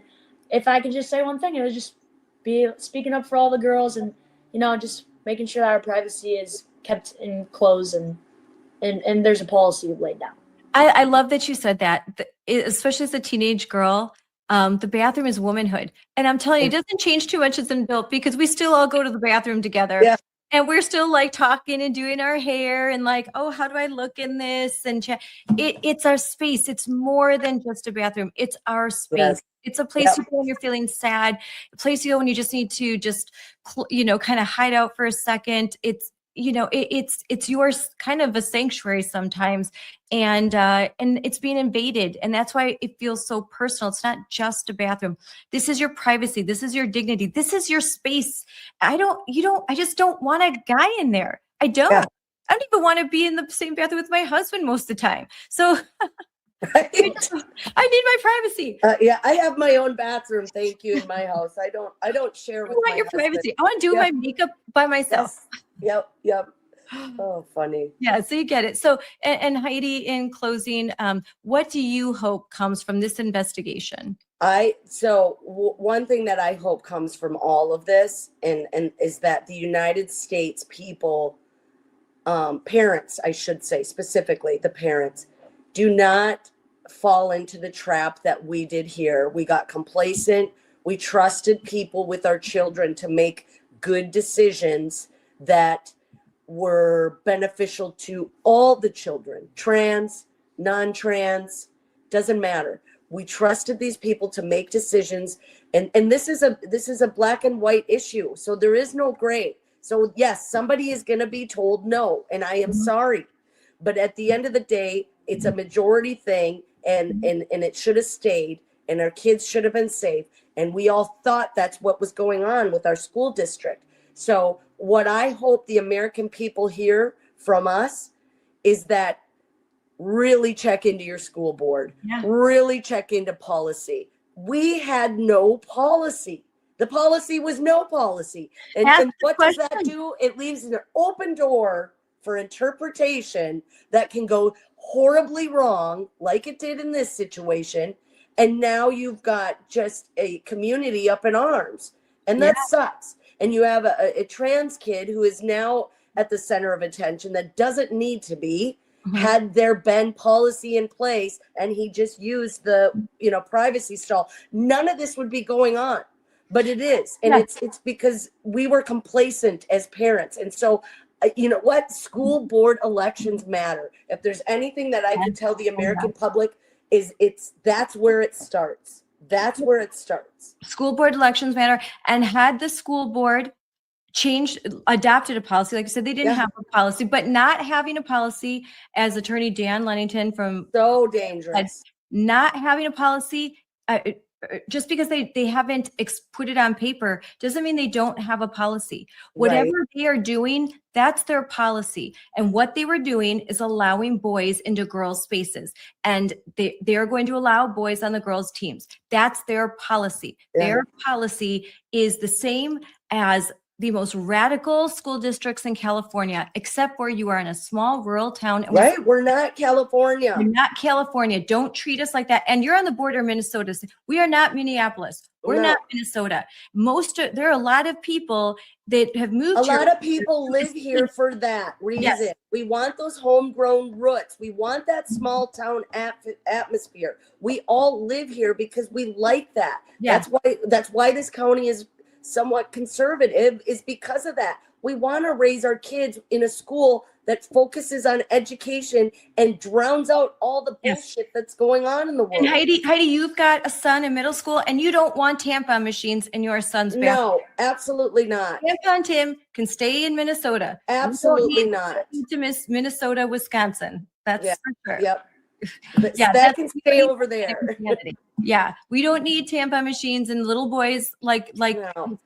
if I could just say one thing, it would just be speaking up for all the girls and, just making sure that our privacy is kept enclosed and there's a policy laid down. I love that you said that, especially as a teenage girl. The bathroom is womanhood. And I'm telling you, it doesn't change too much as an adult, because we still all go to the bathroom together. Yeah. And we're still like talking and doing our hair and like, oh, how do I look in this? And it's our space. It's more than just a bathroom. It's our space. Yes. It's a place you go when you're feeling sad, a place you go when you just need to kind of hide out for a second. It's yours, kind of a sanctuary sometimes. And it's being invaded. And that's why it feels so personal. It's not just a bathroom. This is your privacy. This is your dignity. This is your space. I just don't want a guy in there. I don't. Yeah. I don't even want to be in the same bathroom with my husband most of the time. So I need my privacy. I have my own bathroom. Thank you. In my house. I don't share with my husband. Privacy. I want to do my makeup by myself. Yes. Yep. Oh, funny. Yeah, so you get it. So, and Heidi, in closing, what do you hope comes from this investigation? One thing that I hope comes from all of this, and is that the United States people, parents, I should say, specifically the parents, do not fall into the trap that we did here. We got complacent. We trusted people with our children to make good decisions that were beneficial to all the children, trans, non-trans, doesn't matter. We trusted these people to make decisions, and this is a black and white issue, so there is no gray. So yes, somebody is going to be told no, and I am sorry, But at the end of the day, it's a majority thing, and it should have stayed, and our kids should have been safe. And we all thought that's what was going on with our school district. So what I hope the American people hear from us is that really check into your school board, really check into policy. We had no policy. The policy was no policy. And what does that do? It leaves an open door for interpretation that can go horribly wrong, like it did in this situation. And now you've got just a community up in arms. And that sucks. And you have a trans kid who is now at the center of attention that doesn't need to be. Had there been policy in place and he just used the, privacy stall, none of this would be going on. But it is. And it's because we were complacent as parents. And so, you know what? School board elections matter. If there's anything that I could tell the American public is that's where it starts. That's where it starts. School board elections matter. And had the school board adopted a policy, like I said, they didn't have a policy, but not having a policy, as Attorney Dan Lennington from so dangerous, not having a policy, just because they haven't put it on paper doesn't mean they don't have a policy. Whatever they are doing, that's their policy. And what they were doing is allowing boys into girls' spaces. And they are going to allow boys on the girls' teams. That's their policy. Their policy is the same as the most radical school districts in California, except where you are in a small rural town. And we're not California. We're not California. Don't treat us like that. And you're on the border of Minnesota. We are not Minneapolis. We're not Minnesota. There are a lot of people that have moved here. A lot of people live here for that reason. Yes. We want those homegrown roots. We want that small town atmosphere. We all live here because we like that. Yeah. That's why this county is somewhat conservative, is because of that. We want to raise our kids in a school that focuses on education and drowns out all the bullshit that's going on in the world. And Heidi, you've got a son in middle school, and you don't want tampon machines in your son's bathroom. No, absolutely not. Tampon Tim can stay in Minnesota. Absolutely not. To Miss Minnesota, Wisconsin. That's for sure. Yep. That can stay over there. Yeah, we don't need tampon machines and little boys like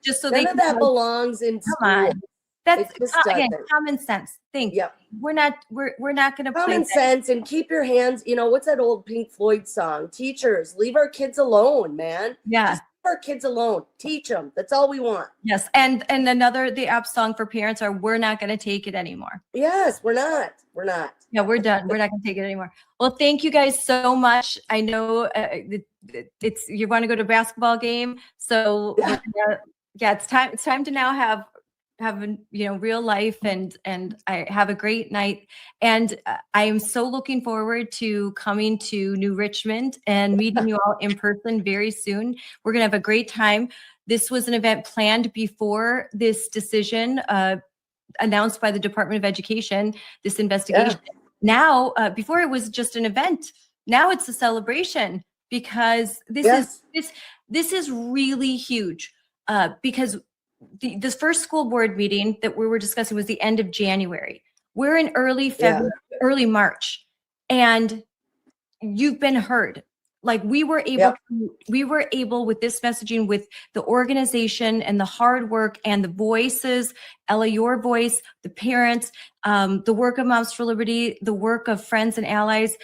just so none of that belongs in school. Come on. That's again common sense. We're not going to play common sense and keep your hands. What's that old Pink Floyd song? Teachers, leave our kids alone, man. Yeah. Just leave our kids alone. Teach them. That's all we want. Yes. And the app song for parents are "We're not going to take it anymore." Yes, we're not. We're not. Yeah, we're done. We're not going to take it anymore. Well, thank you guys so much. I know you want to go to a basketball game, so it's time. It's time to now have real life, and I have a great night, and I am so looking forward to coming to New Richmond and meeting you all in person very soon. We're gonna have a great time. This was an event planned before this decision announced by the Department of Education, this investigation. Now, before it was just an event. Now it's a celebration, because this is really huge, because this first school board meeting that we were discussing was the end of January. We're in early February, early March, and you've been heard. Like we were able with this messaging, with the organization and the hard work and the voices, Ella, your voice, the parents, the work of Moms for Liberty, the work of friends and allies,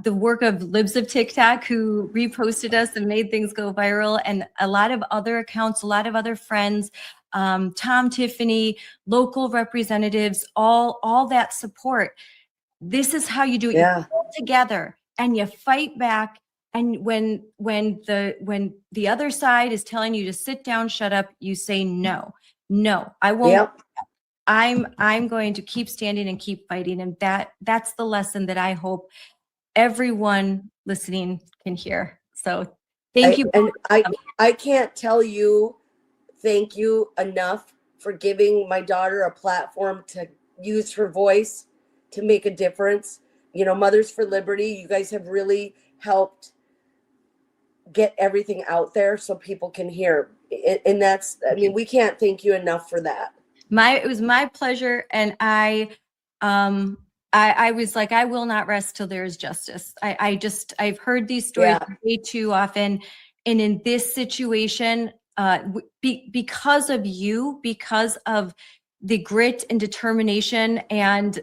the work of Libs of TikTok, who reposted us and made things go viral, and a lot of other accounts, a lot of other friends, Tom, Tiffany, local representatives, all that support. This is how you do it. You pull together and you fight back. And when the other side is telling you to sit down, shut up, you say no, I won't. I'm going to keep standing and keep fighting, and that's the lesson that I hope everyone listening can hear. So thank you. And I can't tell you thank you enough for giving my daughter a platform to use her voice to make a difference. Mothers for Liberty, you guys have really helped get everything out there so people can hear. And we can't thank you enough for that. It was my pleasure. And I I was like, I will not rest till there is justice. I've heard these stories way too often. And in this situation, because of you, because of the grit and determination, and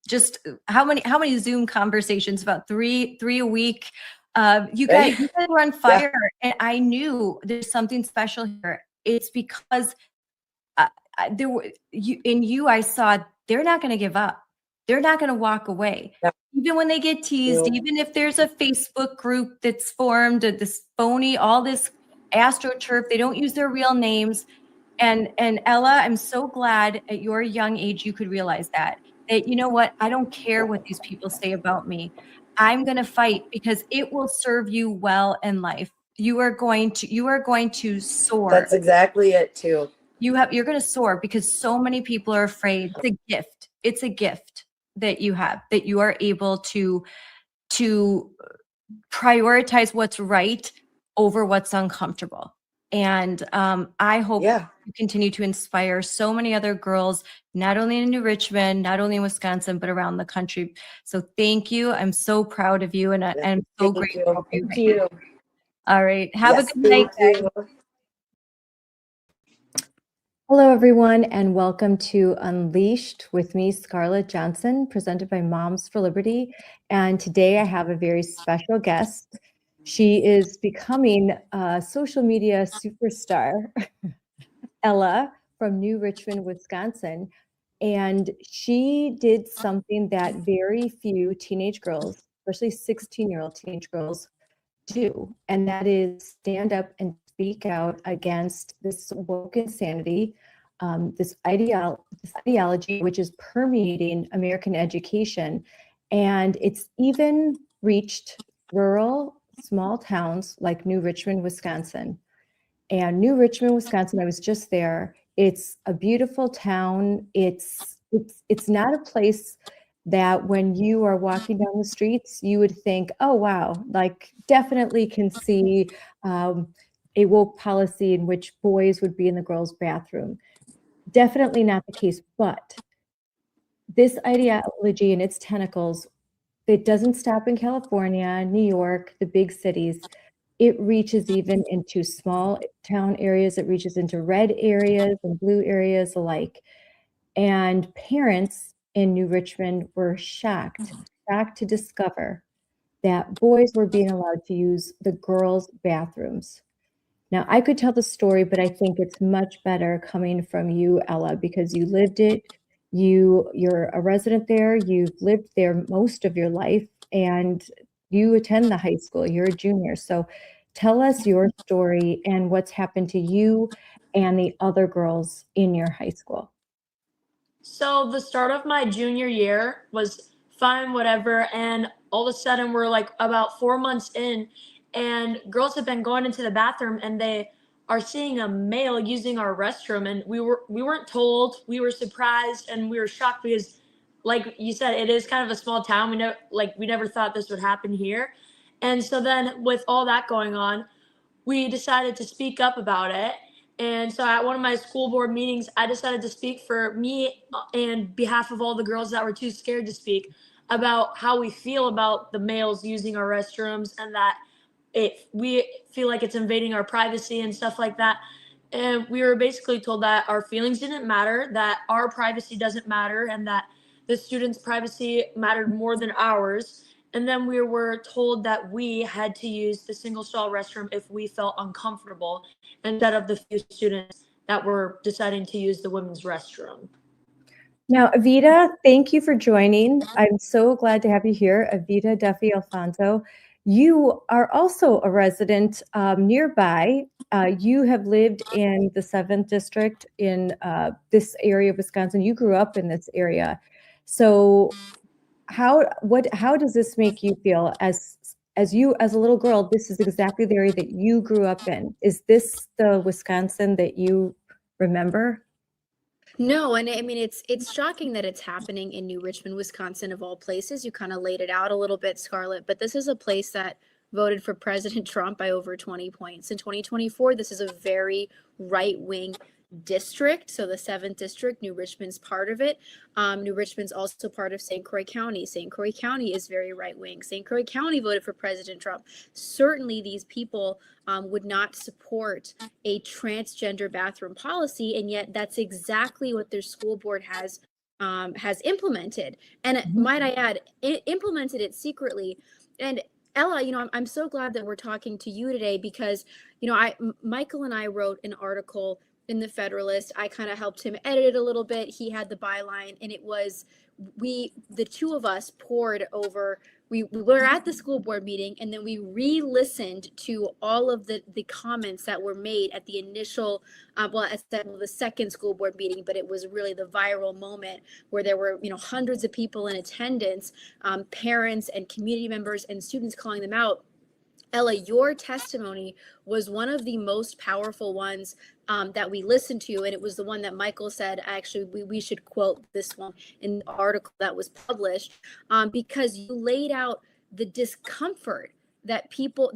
just how many Zoom conversations, about three a week. You guys were on fire, and I knew there's something special here. It's because I saw they're not going to give up. They're not going to walk away. Yeah. Even when they get teased, even if there's a Facebook group that's formed, this phony, all this astroturf, they don't use their real names. And Ella, I'm so glad at your young age you could realize that you know what, I don't care what these people say about me. I'm going to fight because it will serve you well in life. You are going to soar. That's exactly it too. You're going to soar because so many people are afraid. It's a gift. It's a gift that you have, that you are able to prioritize what's right over what's uncomfortable. And I hope you continue to inspire so many other girls, not only in New Richmond, not only in Wisconsin, but around the country. So thank you. I'm so proud of you, and I'm so grateful for you. Thank you. All right. Have a good night, guys. Hello, everyone, and welcome to Unleashed with me, Scarlett Johnson, presented by Moms for Liberty. And today I have a very special guest. She is becoming a social media superstar, Ella from New Richmond, Wisconsin. And she did something that very few teenage girls, especially 16-year-old teenage girls, do. And that is stand up and speak out against this woke insanity, this ideology, which is permeating American education. And it's even reached rural, small towns like New Richmond, Wisconsin. And New Richmond, Wisconsin, I was just there. It's a beautiful town. It's not a place that when you are walking down the streets, you would think, oh, wow, like definitely can see a woke policy in which boys would be in the girls' bathroom. Definitely not the case. But this ideology and its tentacles, it doesn't stop in California, New York, the big cities. It reaches even into small town areas. It reaches into red areas and blue areas alike. And parents in New Richmond were shocked to discover that boys were being allowed to use the girls' bathrooms. Now, I could tell the story, but I think it's much better coming from you, Ella, because you lived it. You're a resident there. You've lived there most of your life, and you attend the high school. You're a junior. So tell us your story and what's happened to you and the other girls in your high school. So the start of my junior year was fine, whatever. And all of a sudden we're like about 4 months in, and girls have been going into the bathroom and they are seeing a male using our restroom. And we weren't told. We were surprised and we were shocked because, like you said, it is kind of a small town. We never thought this would happen here. And so then with all that going on, we decided to speak up about it. And so at one of my school board meetings, I decided to speak for me and behalf of all the girls that were too scared to speak about how we feel about the males using our restrooms, and that we feel like it's invading our privacy and stuff like that. And we were basically told that our feelings didn't matter, that our privacy doesn't matter, and that the students' privacy mattered more than ours. And then we were told that we had to use the single stall restroom if we felt uncomfortable, instead of the few students that were deciding to use the women's restroom. Now, Evita, thank you for joining. I'm so glad to have you here, Evita Duffy Alfonso. You are also a resident nearby. You have lived in the 7th District in this area of Wisconsin. You grew up in this area. So how does this make you feel as a little girl? This is exactly the area that you grew up in. Is this the Wisconsin that you remember? No, and I mean it's shocking that it's happening in New Richmond, Wisconsin, of all places. You kind of laid it out a little bit, Scarlett, but this is a place that voted for President Trump by over 20 points. In 2024, this is a very right-wing district. So the 7th district, New Richmond's part of it. New Richmond's also part of St. Croix County. St. Croix County is very right wing. St. Croix County voted for President Trump. Certainly these people would not support a transgender bathroom policy, and yet that's exactly what their school board has implemented. And might I add, implemented it secretly. And Ella, I'm so glad that we're talking to you today because, Michael and I wrote an article in the Federalist. I kind of helped him edit it a little bit. He had the byline, and it was, the two of us pored over, we were at the school board meeting, and then we re-listened to all of the comments that were made at the initial, the second school board meeting, but it was really the viral moment where there were, hundreds of people in attendance, parents and community members and students calling them out. Ella, your testimony was one of the most powerful ones that we listened to, and it was the one that Michael said, actually, we should quote this one in the article that was published, because you laid out the discomfort that people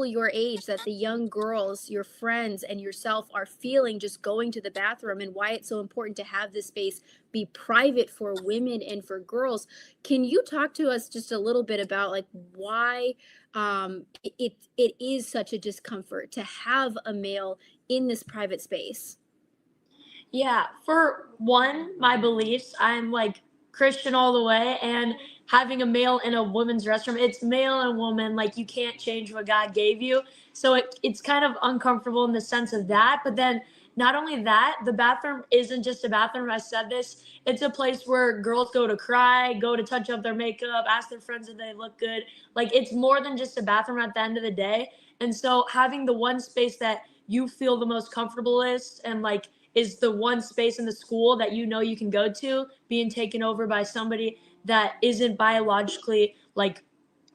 your age, that the young girls, your friends and yourself are feeling just going to the bathroom, and why it's so important to have this space be private for women and for girls. Can you talk to us just a little bit about like why it is such a discomfort to have a male in this private space? Yeah, for one, my beliefs, I'm like Christian all the way, and having a male in a woman's restroom, it's male and woman, like you can't change what God gave you. So it's kind of uncomfortable in the sense of that. But then not only that, the bathroom isn't just a bathroom. I said this, it's a place where girls go to cry, go to touch up their makeup, ask their friends if they look good. Like it's more than just a bathroom at the end of the day. And so having the one space that you feel the most comfortable and like is the one space in the school that you can go to, being taken over by somebody that isn't biologically like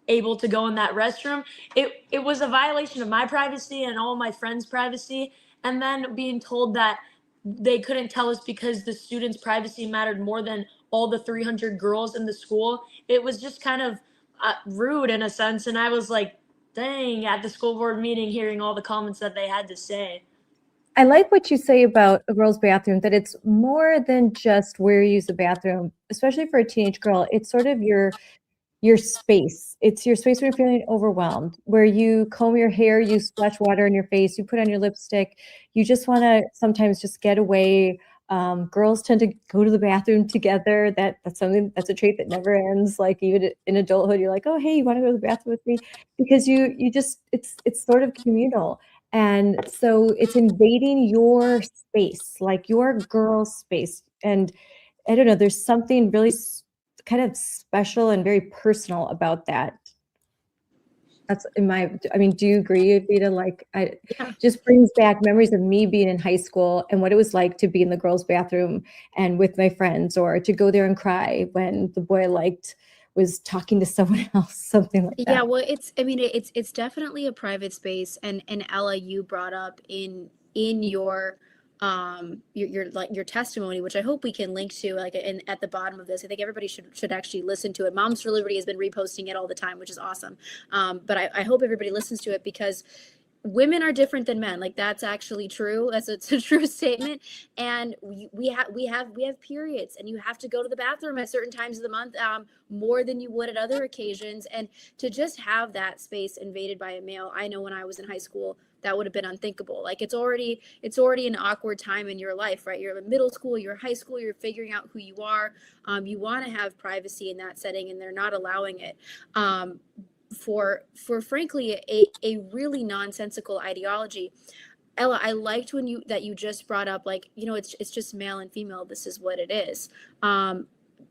able to go in that restroom. It was a violation of my privacy and all my friends' privacy. And then being told that they couldn't tell us because the students' privacy mattered more than all the 300 girls in the school. It was just kind of rude in a sense. And I was like, dang, at the school board meeting, hearing all the comments that they had to say. I like what you say about a girl's bathroom, that it's more than just where you use the bathroom, especially for a teenage girl. It's sort of your space. It's your space when you're feeling overwhelmed, where you comb your hair, you splash water in your face, you put on your lipstick. You just want to sometimes just get away. Girls tend to go to the bathroom together. That's a trait that never ends. Like even in adulthood, you're like, oh, hey, you want to go to the bathroom with me? Because you just, it's sort of communal. And so it's invading your space, like your girl's space. And I don't know, there's something really kind of special and very personal about that. That's do you agree, Evita? Like, just brings back memories of me being in high school and what it was like to be in the girls' bathroom and with my friends, or to go there and cry when the boy I liked was talking to someone else, something like that. Yeah, well, it's definitely a private space, and Ella, you brought up in your your testimony, which I hope we can link to like at the bottom of this. I think everybody should actually listen to it. Moms for Liberty has been reposting it all the time, which is awesome. But I hope everybody listens to it, because women are different than men. Like that's actually true. It's a true statement. And we have periods, and you have to go to the bathroom at certain times of the month, more than you would at other occasions. And to just have that space invaded by a male, I know when I was in high school, that would have been unthinkable. Like it's already an awkward time in your life, right? You're in middle school, you're high school, you're figuring out who you are. You want to have privacy in that setting, and they're not allowing it. For frankly a really nonsensical ideology. Ella, I liked that you just brought up, like, it's just male and female, this is what it is. And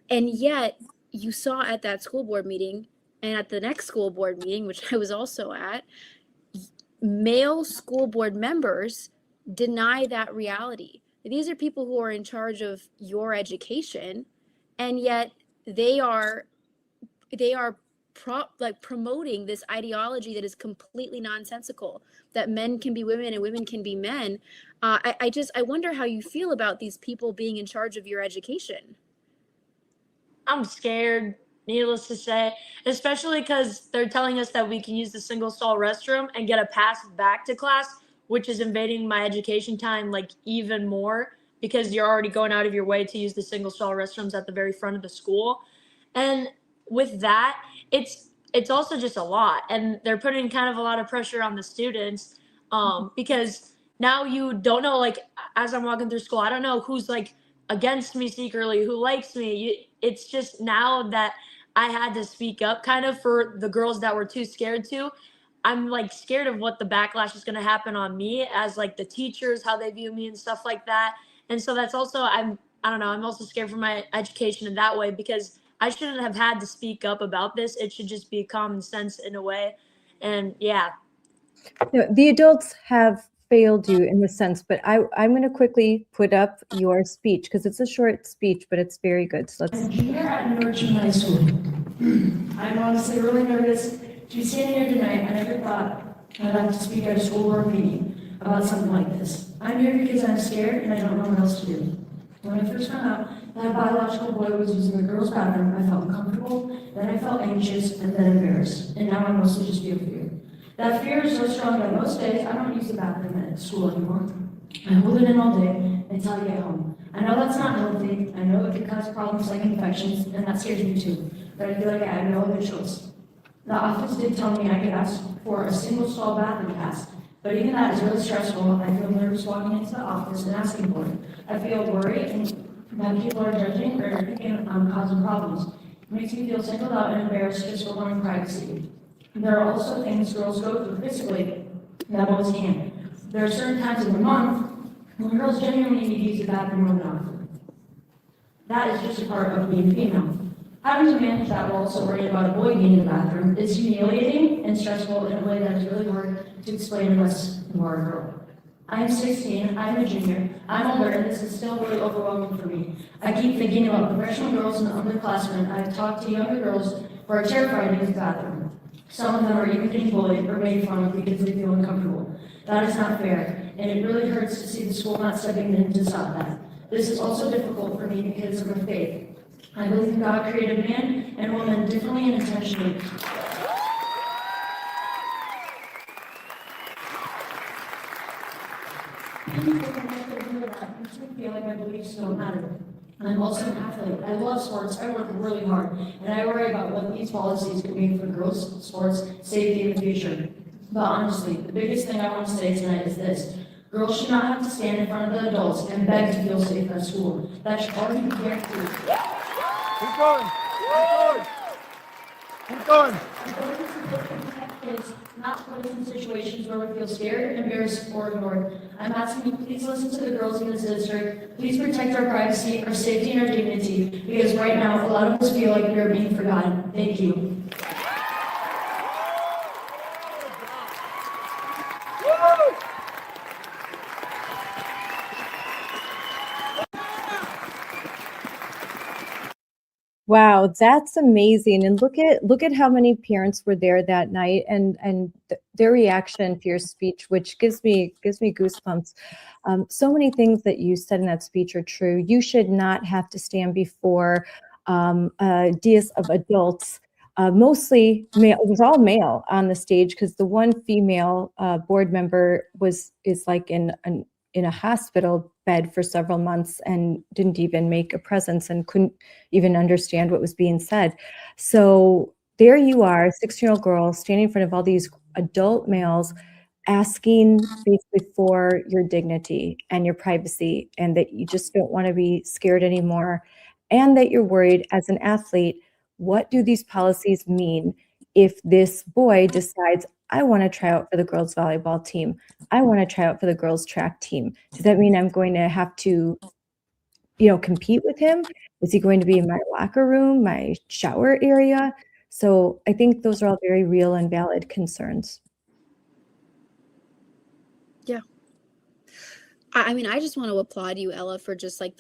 yet you saw at that school board meeting and at the next school board meeting, which I was also at, male school board members deny that reality. These are people who are in charge of your education, and yet they are promoting this ideology that is completely nonsensical, that men can be women and women can be men. I wonder how you feel about these people being in charge of your education. I'm scared, needless to say, especially because they're telling us that we can use the single stall restroom and get a pass back to class, which is invading my education time like even more because you're already going out of your way to use the single stall restrooms at the very front of the school. And with that, it's also just a lot, and they're putting kind of a lot of pressure on the students because now you don't know, like, as I'm walking through school, I don't know who's like against me secretly, who likes me. It's just now that I had to speak up kind of for the girls that were too scared to. I'm like scared of what the backlash is going to happen on me as like the teachers, how they view me and stuff like that. And so that's also, I don't know, I'm also scared for my education in that way because I shouldn't have had to speak up about this. It should just be common sense in a way. And yeah. The adults have failed you in the sense, but I'm going to quickly put up your speech because it's a short speech, but it's very good. So let's. I'm a junior at Richmond High School. I'm honestly really nervous to be standing here tonight. I never thought I'd have to speak at a school board meeting about something like this. I'm here because I'm scared and I don't know what else to do. When I first found out that a biological boy was using the girls' bathroom, I felt uncomfortable, then I felt anxious, and then embarrassed. And now I mostly just feel fear. That fear is so strong that most days I don't use the bathroom at school anymore. I hold it in all day until I get home. I know that's not healthy. I know it can cause problems like infections, and that scares me too. But I feel like I have no other choice. The office did tell me I could ask for a single stall bathroom pass, but even that is really stressful. I feel nervous walking into the office and asking for it. I feel worried and that people are judging or thinking I'm causing problems. It makes me feel singled out and embarrassed just for wanting privacy. There are also things girls go through physically that boys can't. There are certain times of the month when girls genuinely need to use the bathroom more than often. That is just a part of being female. Having to manage that while also worrying about a boy being in the bathroom is humiliating and stressful in a way that is really hard to explain unless you are a girl. I am 16, I am a junior, I'm older, and this is still really overwhelming for me. I keep thinking about professional girls in the underclassmen. I've talked to younger girls who are terrified to use the bathroom. Some of them are even getting bullied or made fun of because they feel uncomfortable. That is not fair, and it really hurts to see the school not stepping in to stop that. This is also difficult for me because of my faith. I believe God created man and woman differently and intentionally. I feel like my beliefs don't matter. I'm also an athlete. I love sports. I work really hard, and I worry about what these policies could mean for girls' sports safety in the future. But honestly, the biggest thing I want to say tonight is this. Girls should not have to stand in front of the adults and beg to feel safe at school. That should already be guaranteed. Keep going. Keep going. Keep going. Is not put us in situations where we feel scared, embarrassed, or ignored. I'm asking you, please listen to the girls in this district. Please protect our privacy, our safety, and our dignity, because right now, a lot of us feel like we are being forgotten. Thank you. Wow, that's amazing. And look at how many parents were there that night and their reaction to your speech, which gives me goosebumps. So many things that you said in that speech are true. You should not have to stand before a dais of adults, mostly male. It was all male on the stage because the one female board member is like in a hospital bed for several months and didn't even make a presence and couldn't even understand what was being said. So there you are, a 16-year-old girl standing in front of all these adult males asking basically for your dignity and your privacy, and that you just don't want to be scared anymore, and that you're worried as an athlete, what do these policies mean if this boy decides, I want to try out for the girls volleyball team, I want to try out for the girls track team? Does that mean I'm going to have to, compete with him? Is he going to be in my locker room, my shower area? So I think those are all very real and valid concerns. Yeah. I mean, I just want to applaud you, Ella, for just like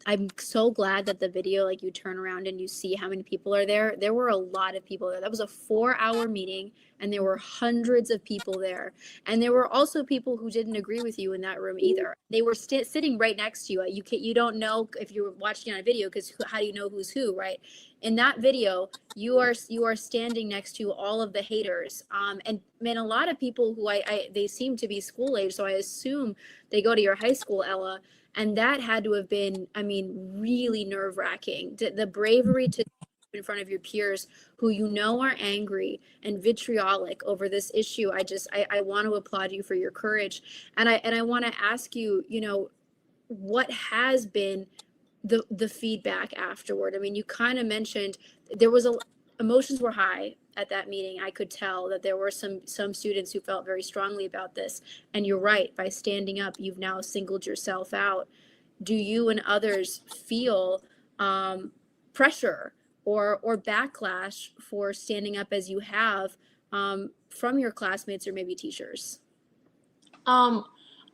I'm so glad that the video, like you turn around and you see how many people are there. There were a lot of people there. That was a 4-hour meeting and there were hundreds of people there. And there were also people who didn't agree with you in that room either. They were sitting right next to you. You don't know if you were watching on a video, because how do you know who's who, right? In that video, you are standing next to all of the haters. And man, a lot of people who they seem to be school age, so I assume they go to your high school, Ella. And that had to have been, I mean, really nerve wracking. The bravery to in front of your peers who you know are angry and vitriolic over this issue. I want to applaud you for your courage. And I want to ask you, you know, what has been the feedback afterward? I mean, you kind of mentioned there was emotions were high at that meeting. I could tell that there were some students who felt very strongly about this. And you're right, by standing up, you've now singled yourself out. Do you and others feel pressure or backlash for standing up as you have from your classmates or maybe teachers? I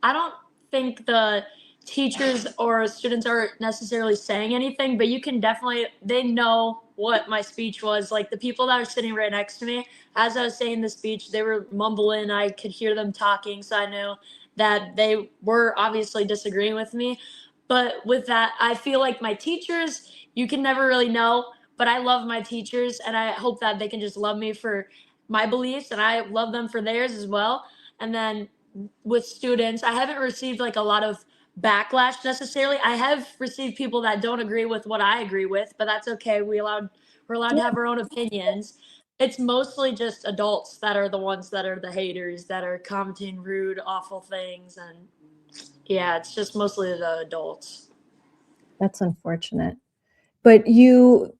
don't think the teachers or students are necessarily saying anything, but you can definitely, they know what my speech was. Like the people that are sitting right next to me, as I was saying the speech, they were mumbling. I could hear them talking, so I knew that they were obviously disagreeing with me. But with that, I feel like my teachers, you can never really know, but I love my teachers, and I hope that they can just love me for my beliefs, and I love them for theirs as well. And then with students, I haven't received like a lot of backlash necessarily. I have received people that don't agree with what I agree with, but that's okay. We're allowed to have our own opinions. It's mostly just adults that are the ones that are the haters, that are commenting rude, awful things. And yeah, it's just mostly the adults. That's unfortunate. But you,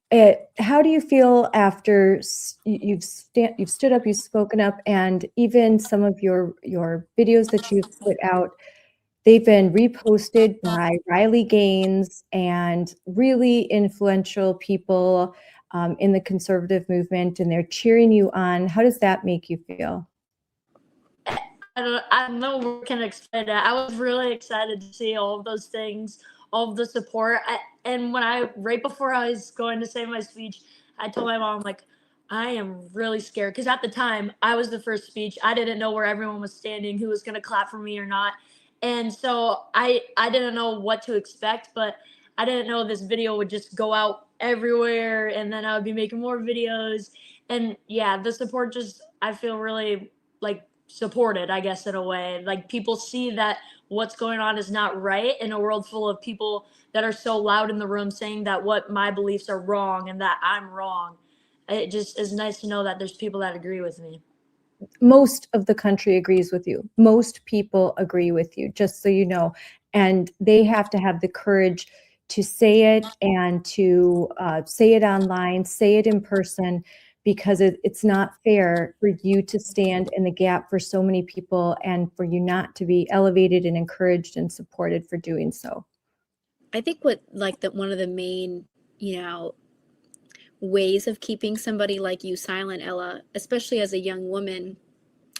how do you feel after you've stood up, you've spoken up, and even some of your videos that you've put out, they've been reposted by Riley Gaines and really influential people in the conservative movement, and they're cheering you on. How does that make you feel? I don't know what can explain it. I was really excited to see all of those things, all of the support. And right before I was going to say my speech, I told my mom, like, I am really scared. Because at the time, I was the first speech. I didn't know where everyone was standing, who was going to clap for me or not. And so I didn't know what to expect, but I didn't know this video would just go out everywhere. And then I would be making more videos. And yeah, the support just, I feel really like supported, I guess, in a way. Like people see that what's going on is not right in a world full of people that are so loud in the room saying that what my beliefs are wrong and that I'm wrong. It just is nice to know that there's people that agree with me. Most of the country agrees with you. Most people agree with you, just so you know. And they have to have the courage to say it and to say it online, say it in person, because it's not fair for you to stand in the gap for so many people and for you not to be elevated and encouraged and supported for doing so. I think one of the main, ways of keeping somebody like you silent, Ella, especially as a young woman,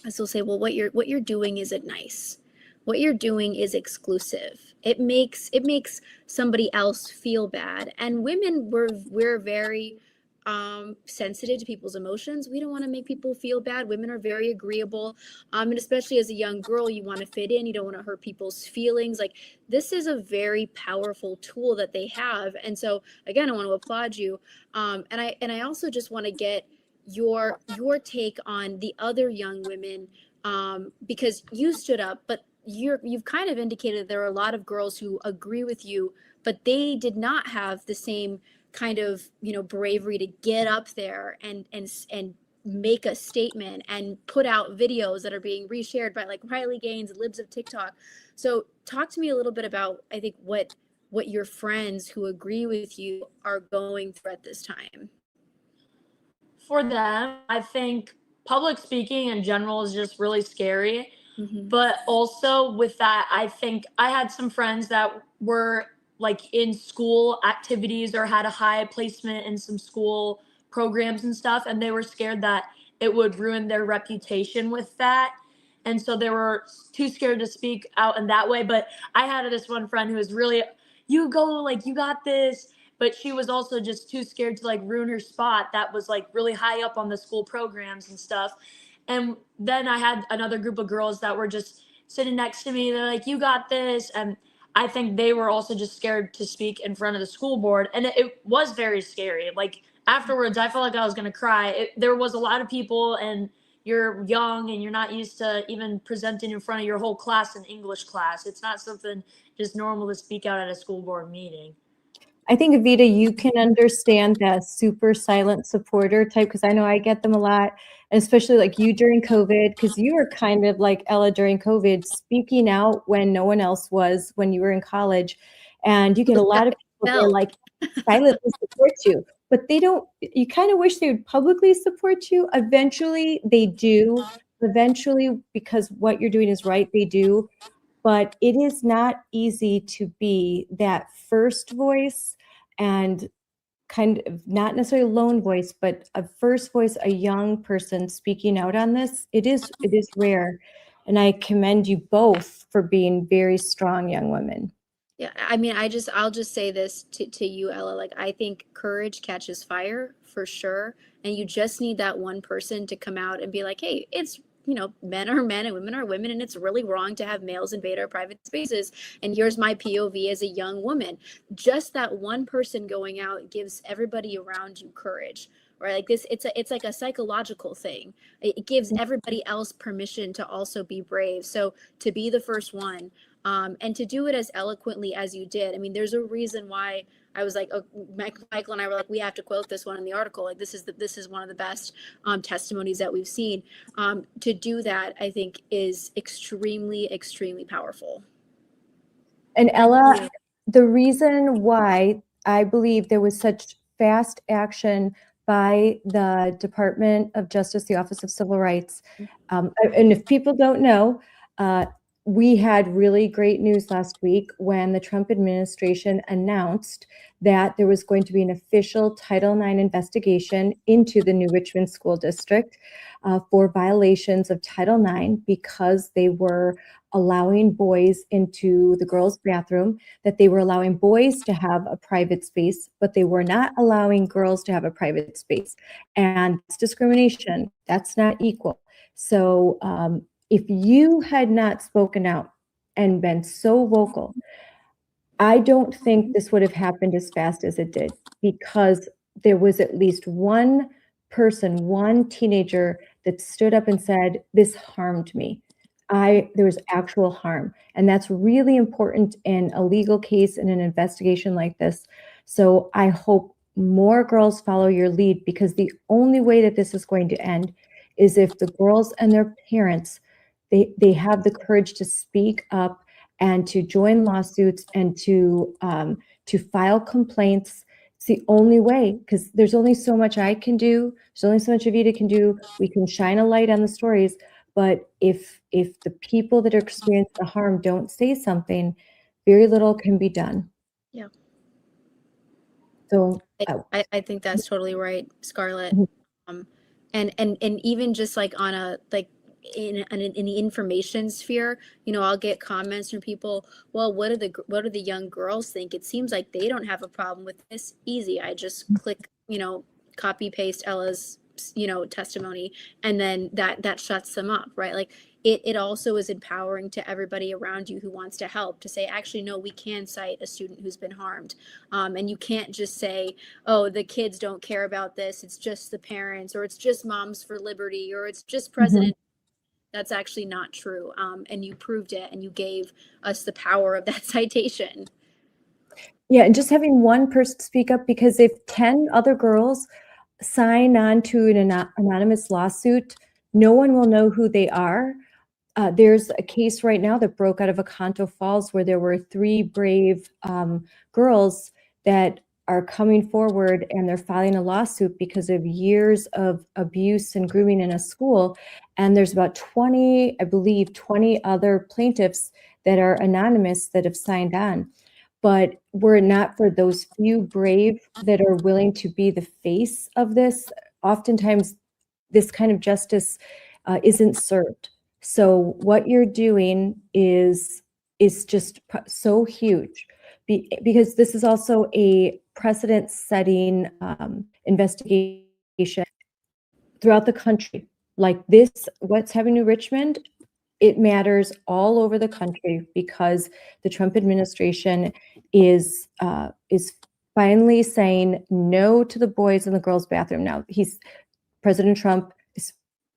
is they'll say, well, what you're doing isn't nice. What you're doing is exclusive. It makes somebody else feel bad. And women, we're very sensitive to people's emotions. We don't want to make people feel bad. Women are very agreeable. And especially as a young girl, you want to fit in. You don't want to hurt people's feelings. Like, this is a very powerful tool that they have. And so again, I want to applaud you. And I also just want to get your take on the other young women, because you stood up, but you've kind of indicated there are a lot of girls who agree with you, but they did not have the same kind of bravery to get up there and make a statement and put out videos that are being reshared by like Riley Gaines, libs of TikTok. So talk to me a little bit about, I think, what your friends who agree with you are going through at this time. For them, I think public speaking in general is just really scary. Mm-hmm. But also with that, I think I had some friends that were like in school activities or had a high placement in some school programs and stuff, and they were scared that it would ruin their reputation with that. And so they were too scared to speak out in that way. But I had this one friend who was really, you go, like, you got this. But she was also just too scared to like ruin her spot that was like really high up on the school programs and stuff. And then I had another group of girls that were just sitting next to me. They're like, "You got this." And I think they were also just scared to speak in front of the school board. And it was very scary. Like afterwards, I felt like I was going to cry. There was a lot of people, and you're young and you're not used to even presenting in front of your whole class in English class. It's not something just normal to speak out at a school board meeting. I think, Evita, you can understand that super silent supporter type, because I know I get them a lot, and especially like you during COVID, because you were kind of like Ella during COVID, speaking out when no one else was when you were in college. And you get a lot of people that are like silently support you, but they don't, you kind of wish they would publicly support you. Eventually they do. Eventually, because what you're doing is right, they do. But it is not easy to be that first voice and kind of not necessarily a lone voice, but a first voice, a young person speaking out on this. It is rare. And I commend you both for being very strong young women. Yeah, I mean, I'll just say this to you, Ella. Like, I think courage catches fire for sure. And you just need that one person to come out and be like, hey, it's, men are men and women are women. And it's really wrong to have males invade our private spaces. And here's my POV as a young woman. Just that one person going out gives everybody around you courage. Right? Like this, it's like a psychological thing. It gives everybody else permission to also be brave. So to be the first one, and to do it as eloquently as you did. I mean, there's a reason why I was like, oh, Michael and I were like, we have to quote this one in the article. Like this is one of the best testimonies that we've seen. To do that, I think, is extremely, extremely powerful. And Ella, the reason why I believe there was such fast action by the Department of Justice, the Office of Civil Rights, and if people don't know, we had really great news last week when the Trump administration announced that there was going to be an official Title IX investigation into the New Richmond School District for violations of Title IX because they were allowing boys into the girls' bathroom, that they were allowing boys to have a private space, but they were not allowing girls to have a private space. And it's discrimination. That's not equal. So if you had not spoken out and been so vocal, I don't think this would have happened as fast as it did, because there was at least one person, one teenager that stood up and said, this harmed me. There was actual harm. And that's really important in a legal case and an investigation like this. So I hope more girls follow your lead, because the only way that this is going to end is if the girls and their parents, they have the courage to speak up and to join lawsuits and to file complaints. It's the only way, because there's only so much I can do. There's only so much Evita can do. We can shine a light on the stories, but if the people that are experiencing the harm don't say something, very little can be done. Yeah. So I think that's totally right, Scarlett. And even just like on a in the information sphere, I'll get comments from people, well, what do the young girls think? It seems like they don't have a problem with this. Easy. I just click, copy paste Ella's, testimony, and then that shuts them up, right? Like it also is empowering to everybody around you who wants to help, to say, actually, no, we can cite a student who's been harmed. And you can't just say, oh, the kids don't care about this. It's just the parents, or it's just Moms for Liberty, or it's just President. That's actually not true. And you proved it, and you gave us the power of that citation. Yeah, and just having one person speak up, because if 10 other girls sign on to an anonymous lawsuit, no one will know who they are. There's a case right now that broke out of Oconto Falls where there were 3 brave girls that are coming forward, and they're filing a lawsuit because of years of abuse and grooming in a school. And there's about 20 other plaintiffs that are anonymous that have signed on. But were it not for those few brave that are willing to be the face of this, oftentimes this kind of justice isn't served. So what you're doing is just so huge, because this is also a precedent-setting investigation throughout the country. like this, what's happening to Richmond, it matters all over the country because the Trump administration is finally saying no to the boys in the girls' bathroom. Now, President Trump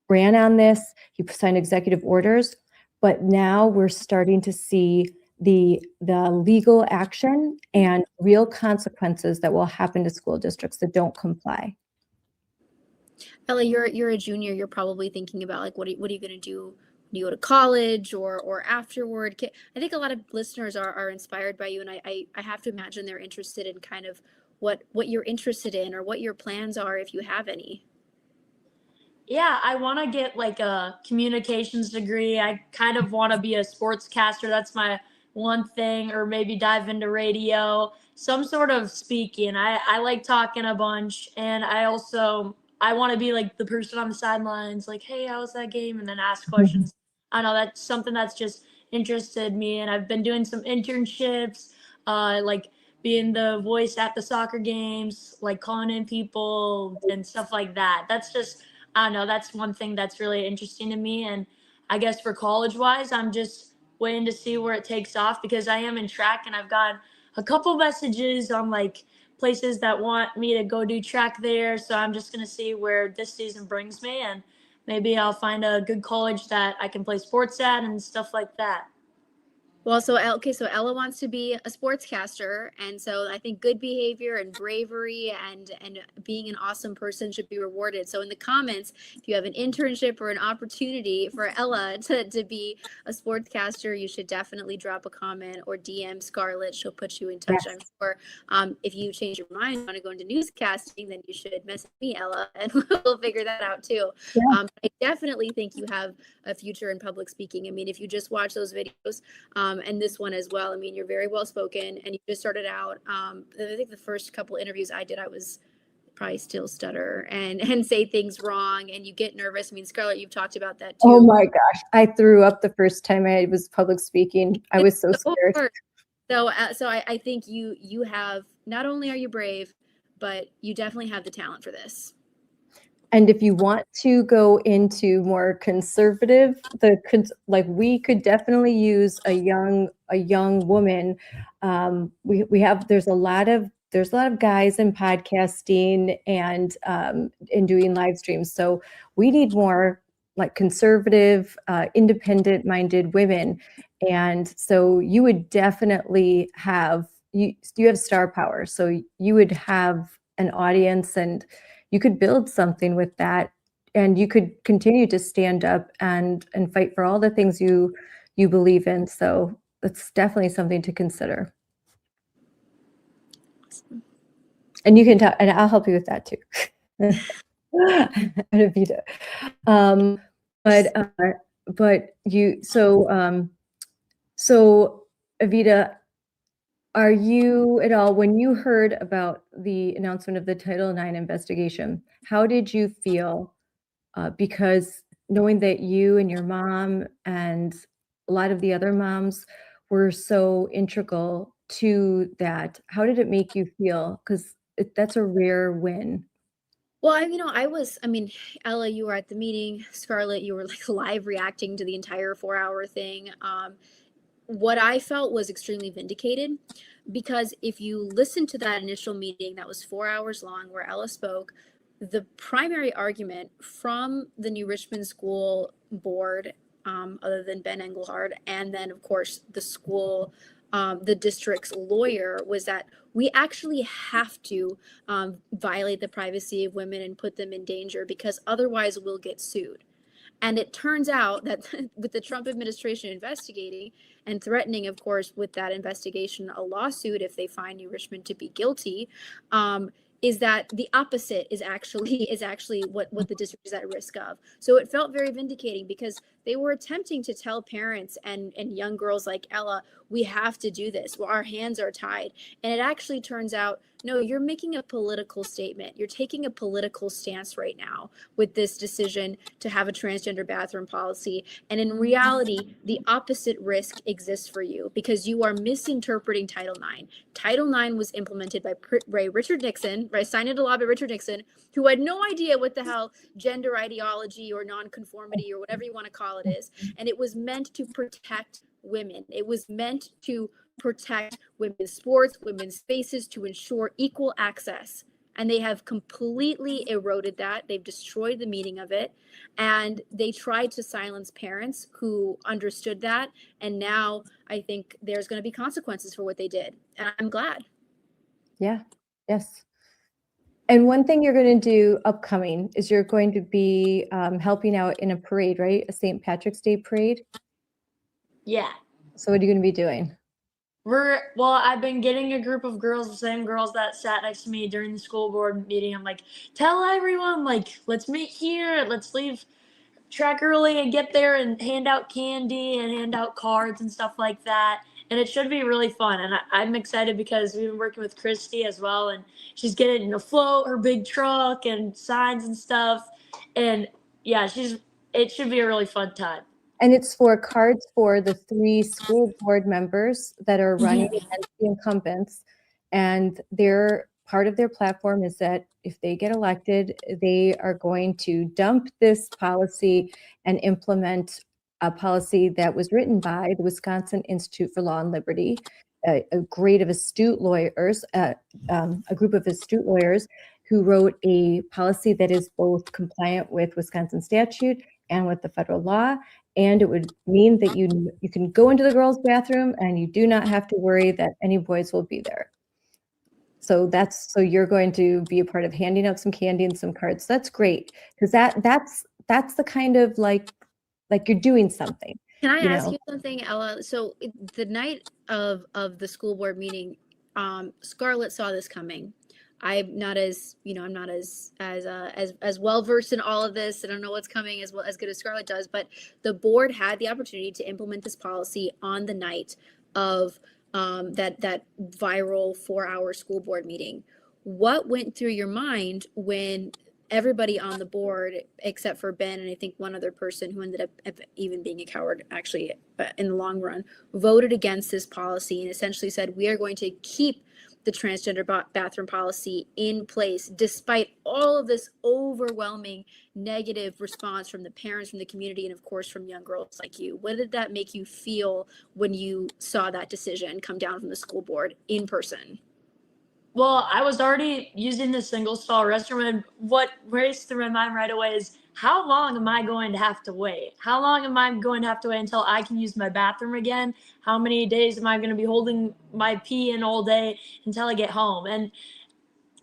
ran on this. He signed executive orders, but now we're starting to see the legal action and real consequences that will happen to school districts that don't comply. Ella, you're a junior. You're probably thinking about like what are you going to do when you go to college or afterward. I think a lot of listeners are inspired by you, and I have to imagine they're interested in kind of what you're interested in or what your plans are if you have any. Yeah, I want to get like a communications degree. I kind of want to be a sportscaster. That's my one thing, or maybe dive into radio, some sort of speaking. I like talking a bunch, and I want to be like the person on the sidelines, like, hey, how was that game? And then ask questions. I know that's something that's just interested me, and I've been doing some internships, like being the voice at the soccer games, like calling in people and stuff like that. That's just I don't know. That's one thing that's really interesting to me. And I guess for college wise, I'm just waiting to see where it takes off because I am in track and I've got a couple messages on like places that want me to go do track there. So I'm just going to see where this season brings me and maybe I'll find a good college that I can play sports at and stuff like that. Well, so Ella wants to be a sportscaster, and so I think good behavior and bravery and being an awesome person should be rewarded. So in the comments, if you have an internship or an opportunity for Ella to be a sportscaster, you should definitely drop a comment or DM Scarlett. She'll put you in touch. Yes. I'm sure if you change your mind and want to go into newscasting, then you should message me, Ella, and we'll figure that out too. Yeah. I definitely think you have a future in public speaking. I mean, if you just watch those videos, and this one as well. I mean, you're very well spoken and you just started out. I think the first couple interviews I did, I was probably still stutter and say things wrong and you get nervous. I mean, Scarlett, you've talked about that too. Oh my gosh. I threw up the first time I was public speaking. I was so scared. So I think you have, not only are you brave, but you definitely have the talent for this. And if you want to go into more conservative, we could definitely use a young woman. There's a lot of guys in podcasting and in doing live streams. So we need more like conservative, independent-minded women. And so you would definitely have you have star power. So you would have an audience and you could build something with that and you could continue to stand up and fight for all the things you believe in. So it's definitely something to consider. And you can talk, and I'll help you with that too. Evita. So Evita, are you at all, when you heard about the announcement of the Title IX investigation, how did you feel? Because knowing that you and your mom and a lot of the other moms were so integral to that, how did it make you feel? Because that's a rare win. Well, Ella, you were at the meeting. Scarlett, you were like live reacting to the entire 4-hour thing. What I felt was extremely vindicated because if you listen to that initial meeting that was 4 hours long where Ella spoke, the primary argument from the New Richmond School Board, other than Ben Engelhard, and then of course the school, the district's lawyer, was that we actually have to violate the privacy of women and put them in danger because otherwise we'll get sued. And it turns out that with the Trump administration investigating and threatening, of course, with that investigation, a lawsuit if they find New Richmond to be guilty, is that the opposite is actually what the district is at risk of. So it felt very vindicating because They were attempting to tell parents and young girls like Ella, we have to do this. Well, our hands are tied. And it actually turns out, no, you're making a political statement. You're taking a political stance right now with this decision to have a transgender bathroom policy. And in reality, the opposite risk exists for you because you are misinterpreting Title IX. Title IX was implemented by Richard Nixon, right? Signed into law by Richard Nixon, who had no idea what the hell gender ideology or nonconformity or whatever you want to call it is. And it was meant to protect women. It was meant to protect women's sports, women's spaces, to ensure equal access. And they have completely eroded that. They've destroyed the meaning of it. And they tried to silence parents who understood that. And now I think there's going to be consequences for what they did. And I'm glad. Yeah. Yes. And one thing you're going to do upcoming is you're going to be helping out in a parade, right? A St. Patrick's Day parade. Yeah. So what are you going to be doing? Well, I've been getting a group of girls, the same girls that sat next to me during the school board meeting. I'm like, tell everyone, like, let's meet here. Let's leave track early and get there and hand out candy and hand out cards and stuff like that. And it should be really fun. And I'm excited because we've been working with Christy as well. And she's getting a float, her big truck, and signs and stuff. And yeah, it should be a really fun time. And it's for cards for the 3 school board members that are running against the incumbents. And part of their platform is that if they get elected, they are going to dump this policy and implement a policy that was written by the Wisconsin Institute for Law and Liberty, a group of astute lawyers who wrote a policy that is both compliant with Wisconsin statute and with the federal law. And it would mean that you can go into the girls' bathroom and you do not have to worry that any boys will be there. So you're going to be a part of handing out some candy and some cards. That's great, because that's the kind of like you're doing something. Can I ask you something, Ella? So the night of the school board meeting, Scarlett saw this coming. I'm not as well versed in all of this. I don't know what's coming as good as Scarlett does, but the board had the opportunity to implement this policy on the night of that viral 4-hour school board meeting. What went through your mind when everybody on the board, except for Ben and I think one other person who ended up even being a coward actually in the long run, voted against this policy and essentially said, we are going to keep the transgender bathroom policy in place, despite all of this overwhelming negative response from the parents, from the community, and of course from young girls like you? What did that make you feel when you saw that decision come down from the school board in person? Well, I was already using the single stall restroom, and what raced through my mind right away is, how long am I going to have to wait? How long am I going to have to wait until I can use my bathroom again? How many days am I going to be holding my pee in all day until I get home? And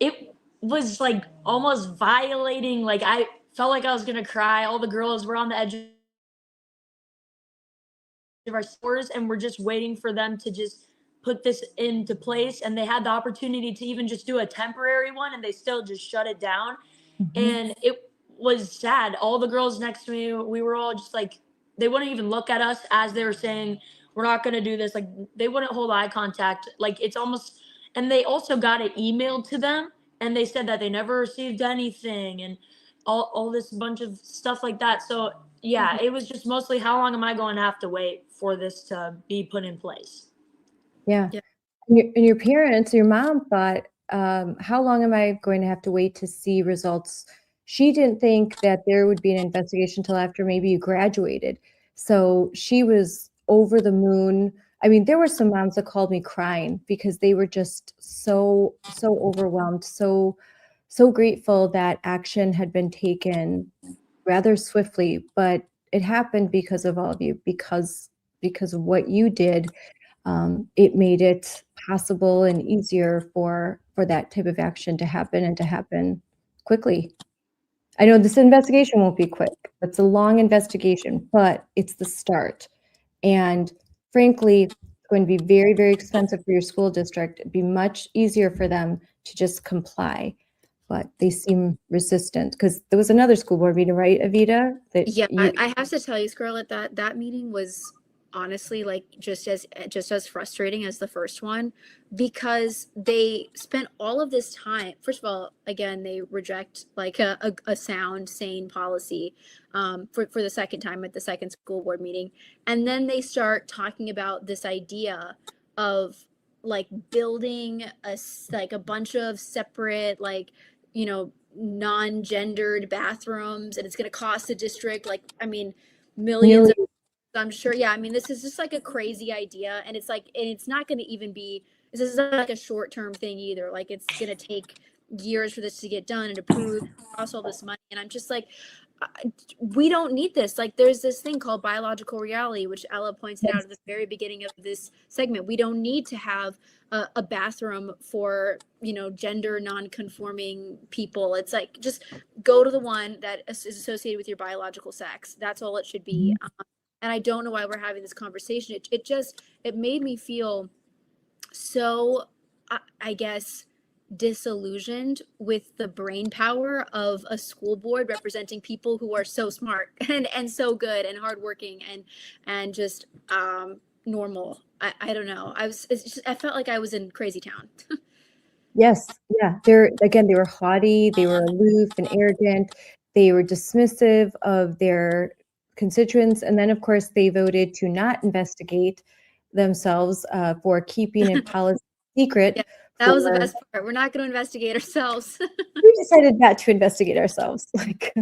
it was like almost violating, like I felt like I was going to cry. All the girls were on the edge of our stores, and we're just waiting for them to just put this into place. And they had the opportunity to even just do a temporary one, and they still just shut it down. And it was sad. All the girls next to me, we were all just like, they wouldn't even look at us as they were saying, we're not going to do this. Like, they wouldn't hold eye contact. Like, it's almost, and they also got it emailed to them, and they said that they never received anything and all this bunch of stuff like that. So yeah, it was just mostly, how long am I going to have to wait for this to be put in place? Yeah. And your parents, your mom thought, how long am I going to have to wait to see results? She didn't think that there would be an investigation until after maybe you graduated. So she was over the moon. I mean, there were some moms that called me crying because they were just so overwhelmed, so grateful that action had been taken rather swiftly. But it happened because of all of you, because of what you did. It made it possible and easier for that type of action to happen, and to happen quickly. I know this investigation won't be quick. It's a long investigation, but it's the start. And frankly, it's going to be very, very expensive for your school district. It'd be much easier for them to just comply. but they seem resistant because there was another school board meeting, right, Evita? That Yeah, you, I have to tell you, Scarlett, that that meeting was honestly like just as frustrating as the first one, because they spent all of this time. First of all, again, they reject like a sound, sane policy for the second time at the second school board meeting, and then they start talking about this idea of like building like a bunch of separate like non-gendered bathrooms, and it's going to cost the district like millions of, I'm sure. Yeah, I mean, this is just like a crazy idea, and it's like, and it's not going to even be. This is not like a short-term thing either. Like, it's going to take years for this to get done and approved, cost all this money, and I'm just like, we don't need this. Like, there's this thing called biological reality, which Ella pointed out at the very beginning of this segment. We don't need to have a bathroom for gender non-conforming people. It's like, just go to the one that is associated with your biological sex. That's all it should be. And I don't know why we're having this conversation. It made me feel so, I guess, disillusioned with the brain power of a school board representing people who are so smart and so good and hardworking and just normal. I don't know. I felt like I was in crazy town. yes, yeah. They were haughty, they were aloof and arrogant, they were dismissive of their constituents, and then of course they voted to not investigate themselves for keeping a policy secret. Yeah, that was the best part. We're not going to investigate ourselves. We decided not to investigate ourselves, like,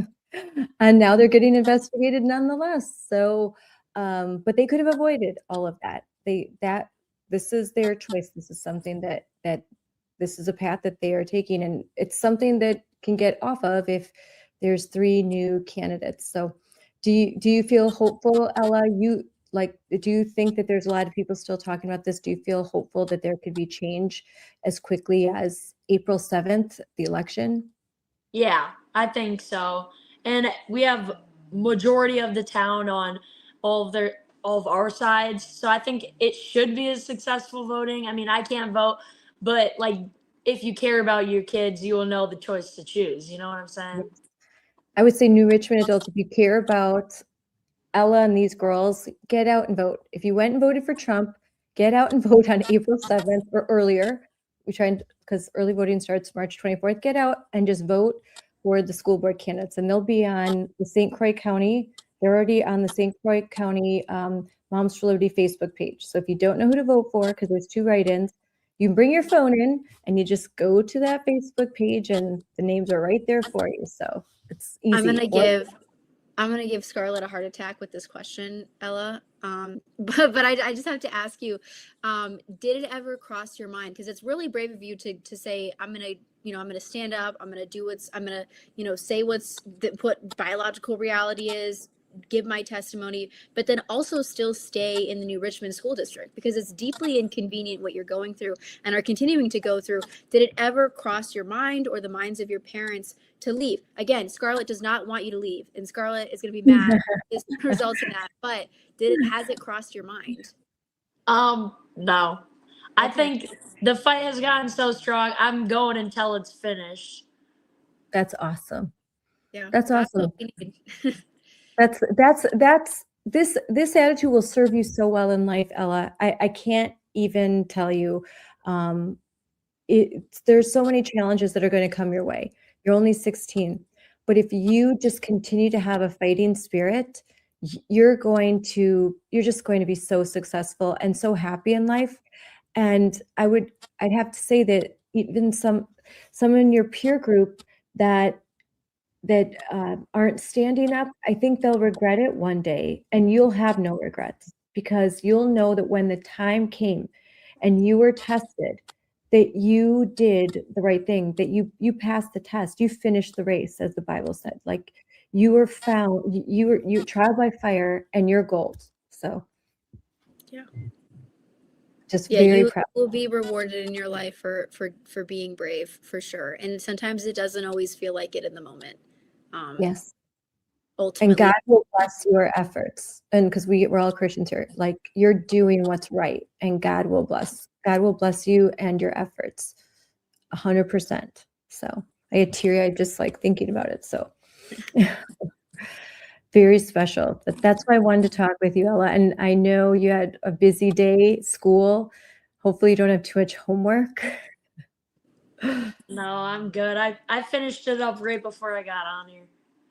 and now they're getting investigated nonetheless. So, but they could have avoided all of that. This is their choice. This is something that this is a path that they are taking, and it's something that can get off of if there's 3 new candidates. So, do you feel hopeful, Ella? Do you think that there's a lot of people still talking about this? Do you feel hopeful that there could be change as quickly as April 7th, the election? Yeah, I think so. And we have majority of the town on all of our sides. So I think it should be a successful voting. I mean, I can't vote, but like, if you care about your kids, you will know the choice to choose. You know what I'm saying? I would say New Richmond adults, if you care about Ella and these girls, get out and vote. If you went and voted for Trump, get out and vote on April 7th or earlier. We try because early voting starts March 24th. Get out and just vote for the school board candidates, and they'll be on the St. Croix County. They're already on the St. Croix County Moms for Liberty Facebook page. So if you don't know who to vote for, because there's 2 write-ins, you can bring your phone in and you just go to that Facebook page, and the names are right there for you. So it's easy. I'm gonna give Scarlett a heart attack with this question, Ella. But I just have to ask you, did it ever cross your mind? Because it's really brave of you to say, I'm gonna stand up, I'm gonna say what biological reality is, give my testimony, but then also still stay in the New Richmond School District, because it's deeply inconvenient what you're going through and are continuing to go through. Did it ever cross your mind or the minds of your parents to leave? Again, Scarlett does not want you to leave, and Scarlett is going to be mad as the results of that, but has it crossed your mind? No. I think the fight has gotten so strong. I'm going until it's finished. That's awesome. Yeah, that's awesome. This attitude will serve you so well in life, Ella. I can't even tell you. There's so many challenges that are going to come your way. You're only 16, but if you just continue to have a fighting spirit, you're just going to be so successful and so happy in life. And I'd have to say that even some in your peer group that aren't standing up, I think they'll regret it one day, and you'll have no regrets, because you'll know that when the time came and you were tested, that you did the right thing, that you passed the test, you finished the race, as the Bible said. Like, you were found, you trial by fire, and you're gold. So yeah, just very you proud. will be rewarded in your life for being brave, for sure. And sometimes it doesn't always feel like it in the moment. Yes. Ultimately. And God will bless your efforts. And because we're all Christians here, like, you're doing what's right, and God will bless you and your efforts 100%. So I get teary-eyed just like thinking about it. So very special. But that's why I wanted to talk with you, Ella. And I know you had a busy day, school. Hopefully you don't have too much homework. No, I'm good. I finished it up right before I got on here.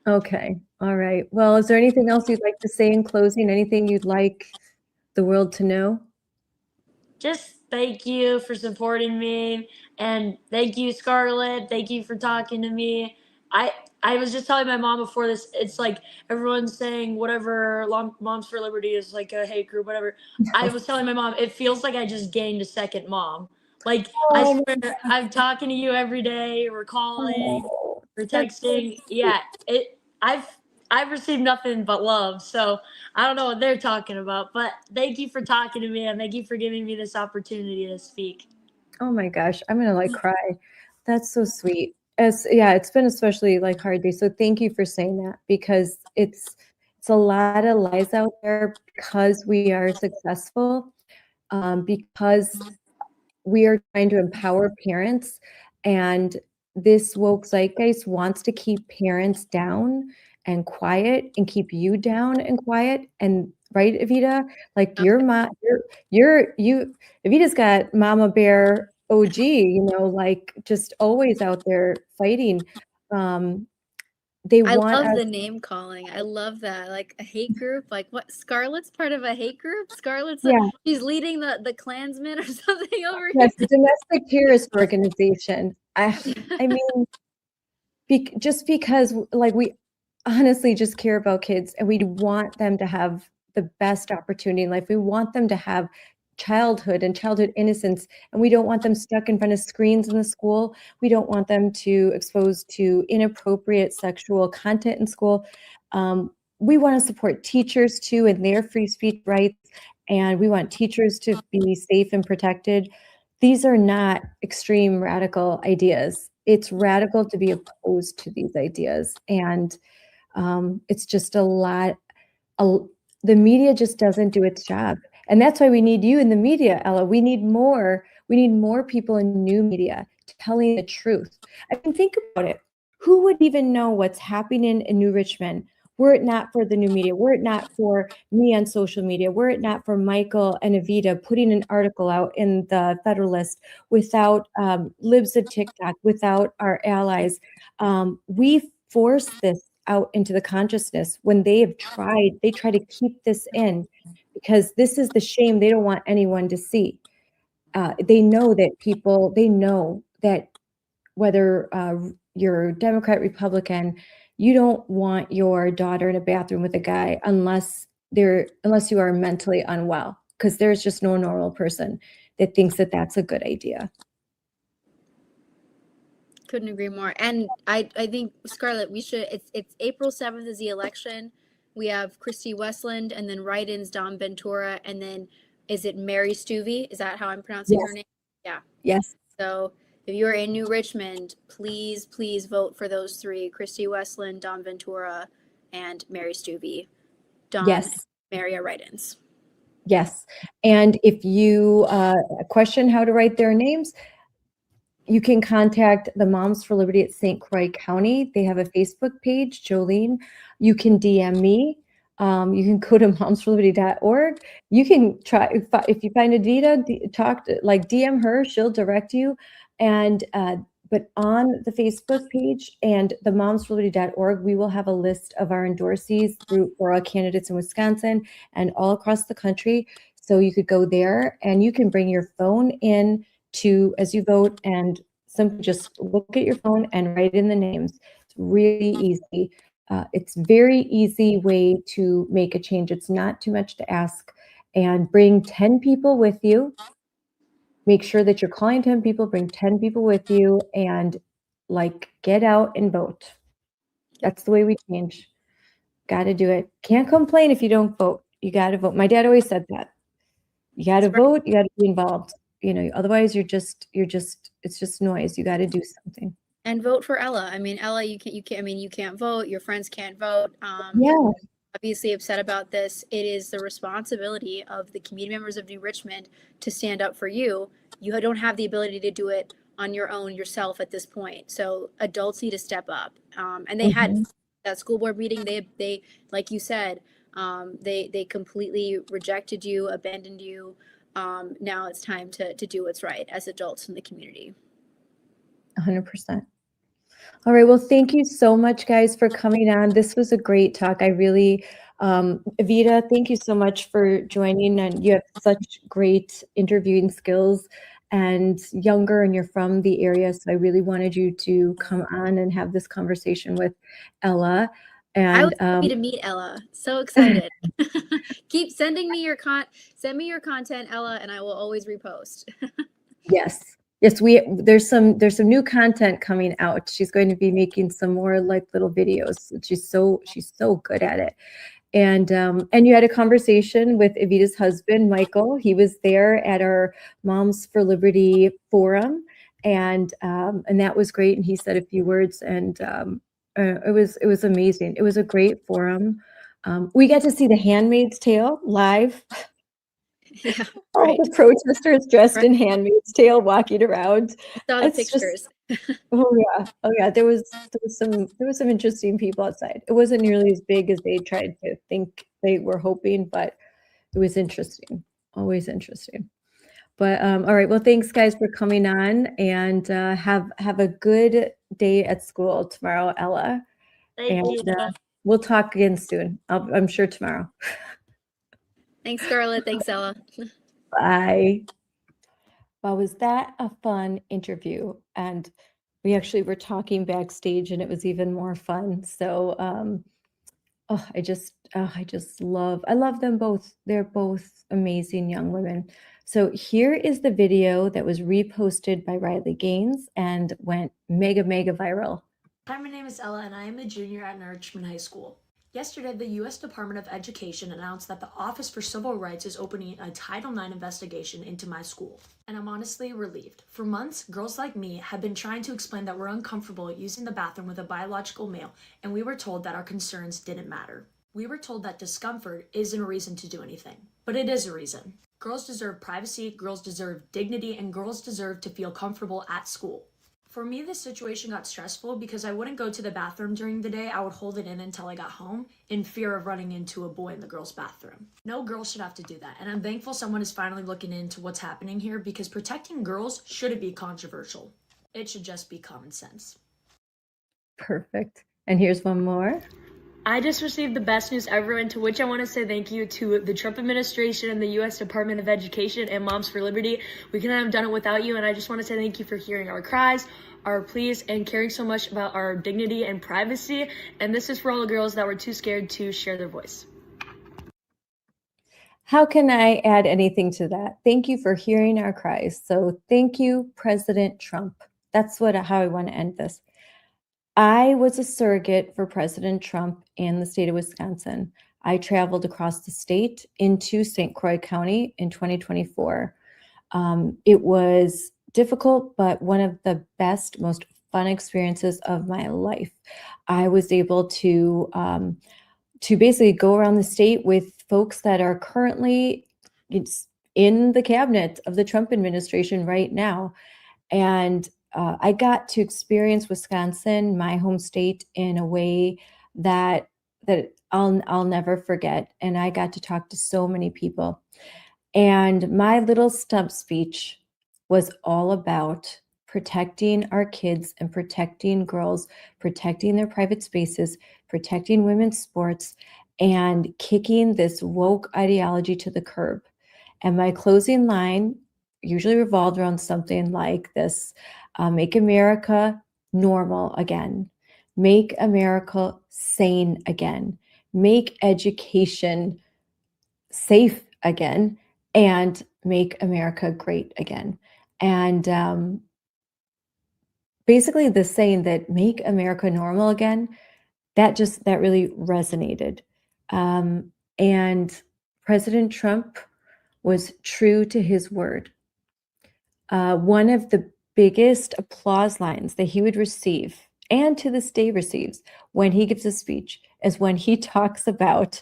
Okay. All right. Well, is there anything else you'd like to say in closing? Anything you'd like the world to know? Just thank you for supporting me, and thank you, Scarlett. Thank you for talking to me. I I was just telling my mom before this. It's like everyone's saying whatever Moms for Liberty is like a hate group, whatever. I was telling my mom it feels like I just gained a second mom. Like I Oh, swear, I'm talking to you every day. We're calling, we're that's so texting. Yeah, I've received nothing but love. So I don't know what they're talking about, but thank you for talking to me and thank you for giving me this opportunity to speak. Oh my gosh, I'm gonna like cry. That's so sweet. Yeah, it's been especially like hard day. So thank you for saying that because it's a lot of lies out there because we are successful, because we are trying to empower parents, and this woke zeitgeist wants to keep parents down and quiet and keep you down and quiet. And right, Evita, like your mom, you Evita's got Mama Bear OG, like just always out there fighting. They I want love us. the name calling. I love that. Like a hate group. Like what? Scarlett's part of a hate group. Yeah, She's leading the Klansmen or something over yes, the domestic terrorist organization. I mean, just because like we honestly just care about kids and we want them to have the best opportunity in life. We want them to have childhood and childhood innocence, and we don't want them stuck in front of screens in the school. We don't want them to exposed to inappropriate sexual content in school. We want to support teachers too in their free speech rights, and we want teachers to be safe and protected. These are not extreme radical ideas. It's radical to be opposed to these ideas. And it's just a lot. A, the media just doesn't do its job. And that's why we need you in the media, Ella. We need more people in new media telling the truth. I mean, think about it. Who would even know what's happening in New Richmond were it not for the new media, were it not for me on social media, were it not for Michael and Evita putting an article out in the Federalist, without libs of TikTok, without our allies. We force this out into the consciousness when they try to keep this in because this is the shame they don't want anyone to see. They know that whether you're Democrat, Republican, you don't want your daughter in a bathroom with a guy unless you are mentally unwell, because there's just no normal person that thinks that that's a good idea. Couldn't agree more. And I think Scarlett, we should. It's April 7th is the election. We have Christy Westland, and then write-ins Dom Ventura, and then is it Mary Stuvey? Is that how I'm pronouncing her name? Yeah. Yes. So if you're in New Richmond, please vote for those three: Christy Westland, Dom Ventura, and Mary Stuvey. Dom, Yes. Mary are write-ins. Yes. And if you question how to write their names, you can contact the Moms for Liberty at St. Croix County. They have a Facebook page, Jolene. You can DM me. You can go to momsforliberty.org. You can try, if you find Evita, DM her, she'll direct you. And but on the Facebook page and the momsforliberty.org, we will have a list of our endorsees for our candidates in Wisconsin and all across the country. So you could go there and you can bring your phone in as you vote, and simply just look at your phone and write in the names. It's really easy. It's very easy way to make a change. It's not too much to ask. And bring 10 people with you. Make sure that you're calling 10 people, bring 10 people with you, and get out and vote. That's the way we change. Got to do it. Can't complain if you don't vote. You got to vote. My dad always said that. You got to vote. You got to be involved. Otherwise it's just noise. You got to do something. And vote for Ella. I mean, Ella, you can't vote. Your friends can't vote. Yeah. Obviously upset about this. It is the responsibility of the community members of New Richmond to stand up for you. You don't have the ability to do it on your own yourself at this point. So adults need to step up. And they had that school board meeting. They like you said, they completely rejected you, abandoned you. Now it's time to do what's right as adults in the community. 100%. All right. Well, thank you so much, guys, for coming on. This was a great talk. I really, Evita, thank you so much for joining. And you have such great interviewing skills and younger, and you're from the area. So I really wanted you to come on and have this conversation with Ella. I was And happy to meet Ella. So excited. Keep sending me send me your content, Ella, and I will always repost. yes. Yes, there's some new content coming out. She's going to be making some more like little videos. She's so good at it. And you had a conversation with Evita's husband, Michael. He was there at our Moms for Liberty forum, and that was great. And he said a few words, and it was amazing. It was a great forum. We got to see The Handmaid's Tale live. Yeah, All right. the protesters dressed Right. in Handmaid's Tale walking around. Saw the It's just- pictures. oh yeah. There was some interesting people outside. It wasn't nearly as big as they tried to think they were hoping, but it was interesting. Always interesting. But all right. Well, thanks guys for coming on, and have a good day at school tomorrow, Ella. Thank you. We'll talk again soon. I'm sure tomorrow. Thanks, Scarlett. Thanks, Ella. Bye. Well, was that a fun interview? And we actually were talking backstage, and it was even more fun. So, I love them both. They're both amazing young women. So here is the video that was reposted by Riley Gaines and went mega viral. Hi, my name is Ella, and I am a junior at Richmond High School. Yesterday, the U.S. Department of Education announced that the Office for Civil Rights is opening a Title IX investigation into my school. And I'm honestly relieved. For months, girls like me have been trying to explain that we're uncomfortable using the bathroom with a biological male, and we were told that our concerns didn't matter. We were told that discomfort isn't a reason to do anything, but it is a reason. Girls deserve privacy, girls deserve dignity, and girls deserve to feel comfortable at school. For me, this situation got stressful because I wouldn't go to the bathroom during the day. I would hold it in until I got home in fear of running into a boy in the girls' bathroom. No girl should have to do that, and I'm thankful someone is finally looking into what's happening here, because protecting girls shouldn't be controversial. It should just be common sense. Perfect. And here's one more. I just received the best news ever, and to which I want to say thank you to the Trump administration and the U.S. Department of Education and Moms for Liberty. We couldn't have done it without you, and I just want to say thank you for hearing our cries, our pleas, and caring so much about our dignity and privacy. And this is for all the girls that were too scared to share their voice. How can I add anything to that? Thank you for hearing our cries. So thank you, President Trump. That's how I want to end this. I was a surrogate for President Trump in the state of Wisconsin. I traveled across the state into St. Croix County in 2024. It was difficult, but one of the best, most fun experiences of my life. I was able to basically go around the state with folks that are currently in the cabinet of the Trump administration right now. And I got to experience Wisconsin, my home state, in a way that I'll never forget. And I got to talk to so many people. And my little stump speech was all about protecting our kids and protecting girls, protecting their private spaces, protecting women's sports, and kicking this woke ideology to the curb. And my closing line usually revolved around something like this: make America normal again, make America sane again, make education safe again, and make America great again. And basically the saying that make America normal again, that really resonated. And President Trump was true to his word. One of the biggest applause lines that he would receive, and to this day receives, when he gives a speech, is when he talks about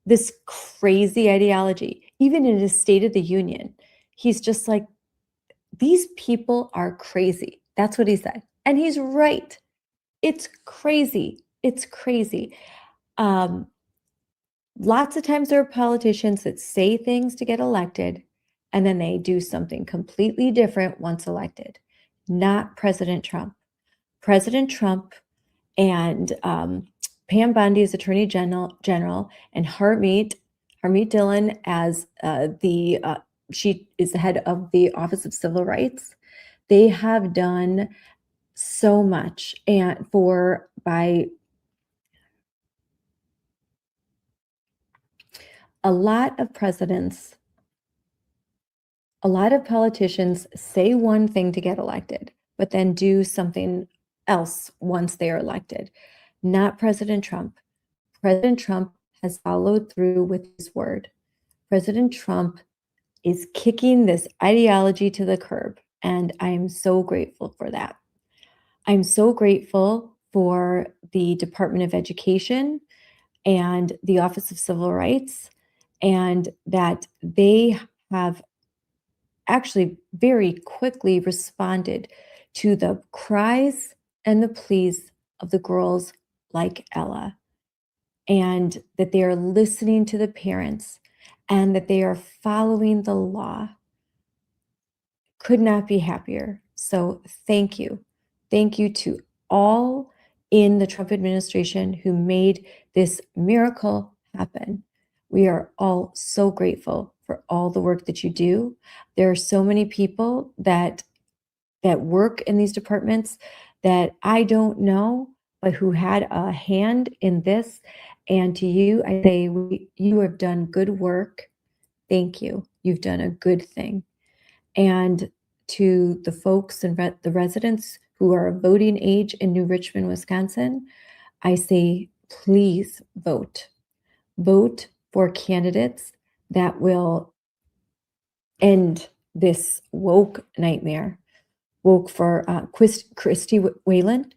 this crazy ideology. Even in his State of the Union, he's just like, these people are crazy. That's what he said. And he's right. It's crazy. It's crazy. Lots of times there are politicians that say things to get elected, and then they do something completely different once elected. Not President Trump. President Trump and Pam Bondi as Attorney General, and Harmeet Dillon as she is the head of the Office of Civil Rights. They have done so much by a lot of presidents, a lot of politicians say one thing to get elected, but then do something else once they are elected. Not President Trump. President Trump has followed through with his word. President Trump is kicking this ideology to the curb, and I am so grateful for that. I'm so grateful for the Department of Education and the Office of Civil Rights, and that they have actually very quickly responded to the cries and the pleas of the girls like Ella, and that they are listening to the parents and that they are following the law. Could not be happier. So thank you. Thank you to all in the Trump administration who made this miracle happen. We are all so grateful for all the work that you do. There are so many people that work in these departments that I don't know, but who had a hand in this. And to you, I say, you have done good work. Thank you. You've done a good thing. And to the folks and the residents who are of voting age in New Richmond, Wisconsin, I say, please vote. Vote for candidates that will end this woke nightmare. Woke for Christy Wayland,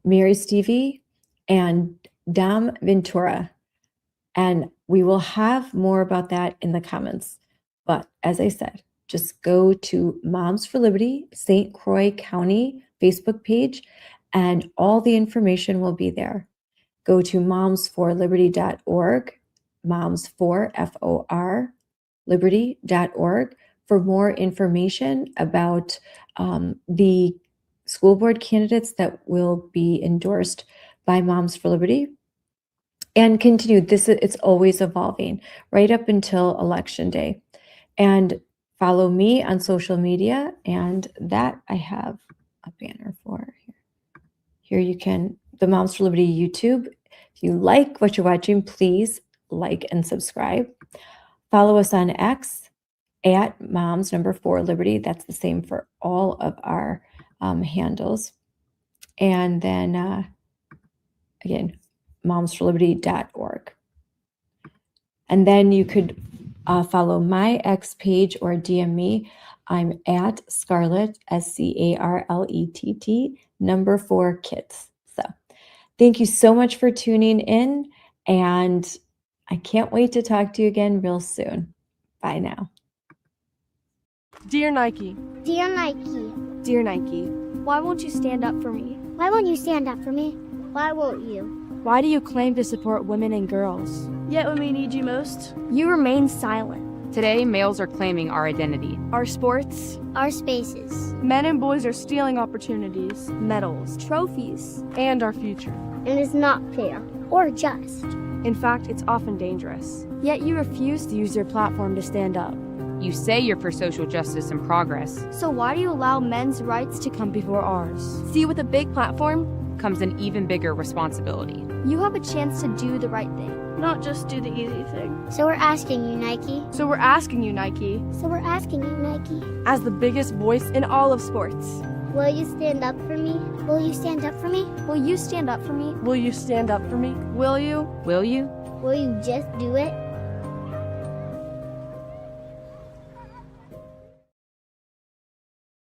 Mary Stevie, and Dom Ventura. And we will have more about that in the comments. But as I said, just go to Moms for Liberty, St. Croix County Facebook page, and all the information will be there. Go to momsforliberty.org, moms4, F-O-R, liberty.org for more information about the school board candidates that will be endorsed by Moms for Liberty. And continue, it's always evolving right up until Election Day. And follow me on social media, and that I have a banner for here. Here you can, the Moms for Liberty YouTube. If you like what you're watching, please like and subscribe. Follow us on X at moms4liberty. That's the same for all of our handles. And then again, momsforliberty.org. And then you could follow my X page or DM me. I'm at Scarlett, SCARLETT, 4 kids. So thank you so much for tuning in, and I can't wait to talk to you again real soon. Bye now. Dear Nike. Dear Nike. Dear Nike. Why won't you stand up for me? Why won't you stand up for me? Why won't you? Why do you claim to support women and girls? Yet when we need you most, you remain silent. Today, males are claiming our identity, our sports, our spaces. Men and boys are stealing opportunities, medals, trophies, and our future. And it's not fair or just. In fact, it's often dangerous. Yet you refuse to use your platform to stand up. You say you're for social justice and progress. So why do you allow men's rights to come before ours? See, with a big platform comes an even bigger responsibility. You have a chance to do the right thing, not just do the easy thing. So we're asking you, Nike. So we're asking you, Nike. So we're asking you, Nike. As the biggest voice in all of sports. Will you stand up for me? Will you stand up for me? Will you stand up for me? Will you stand up for me? Will you? Will you? Will you just do it?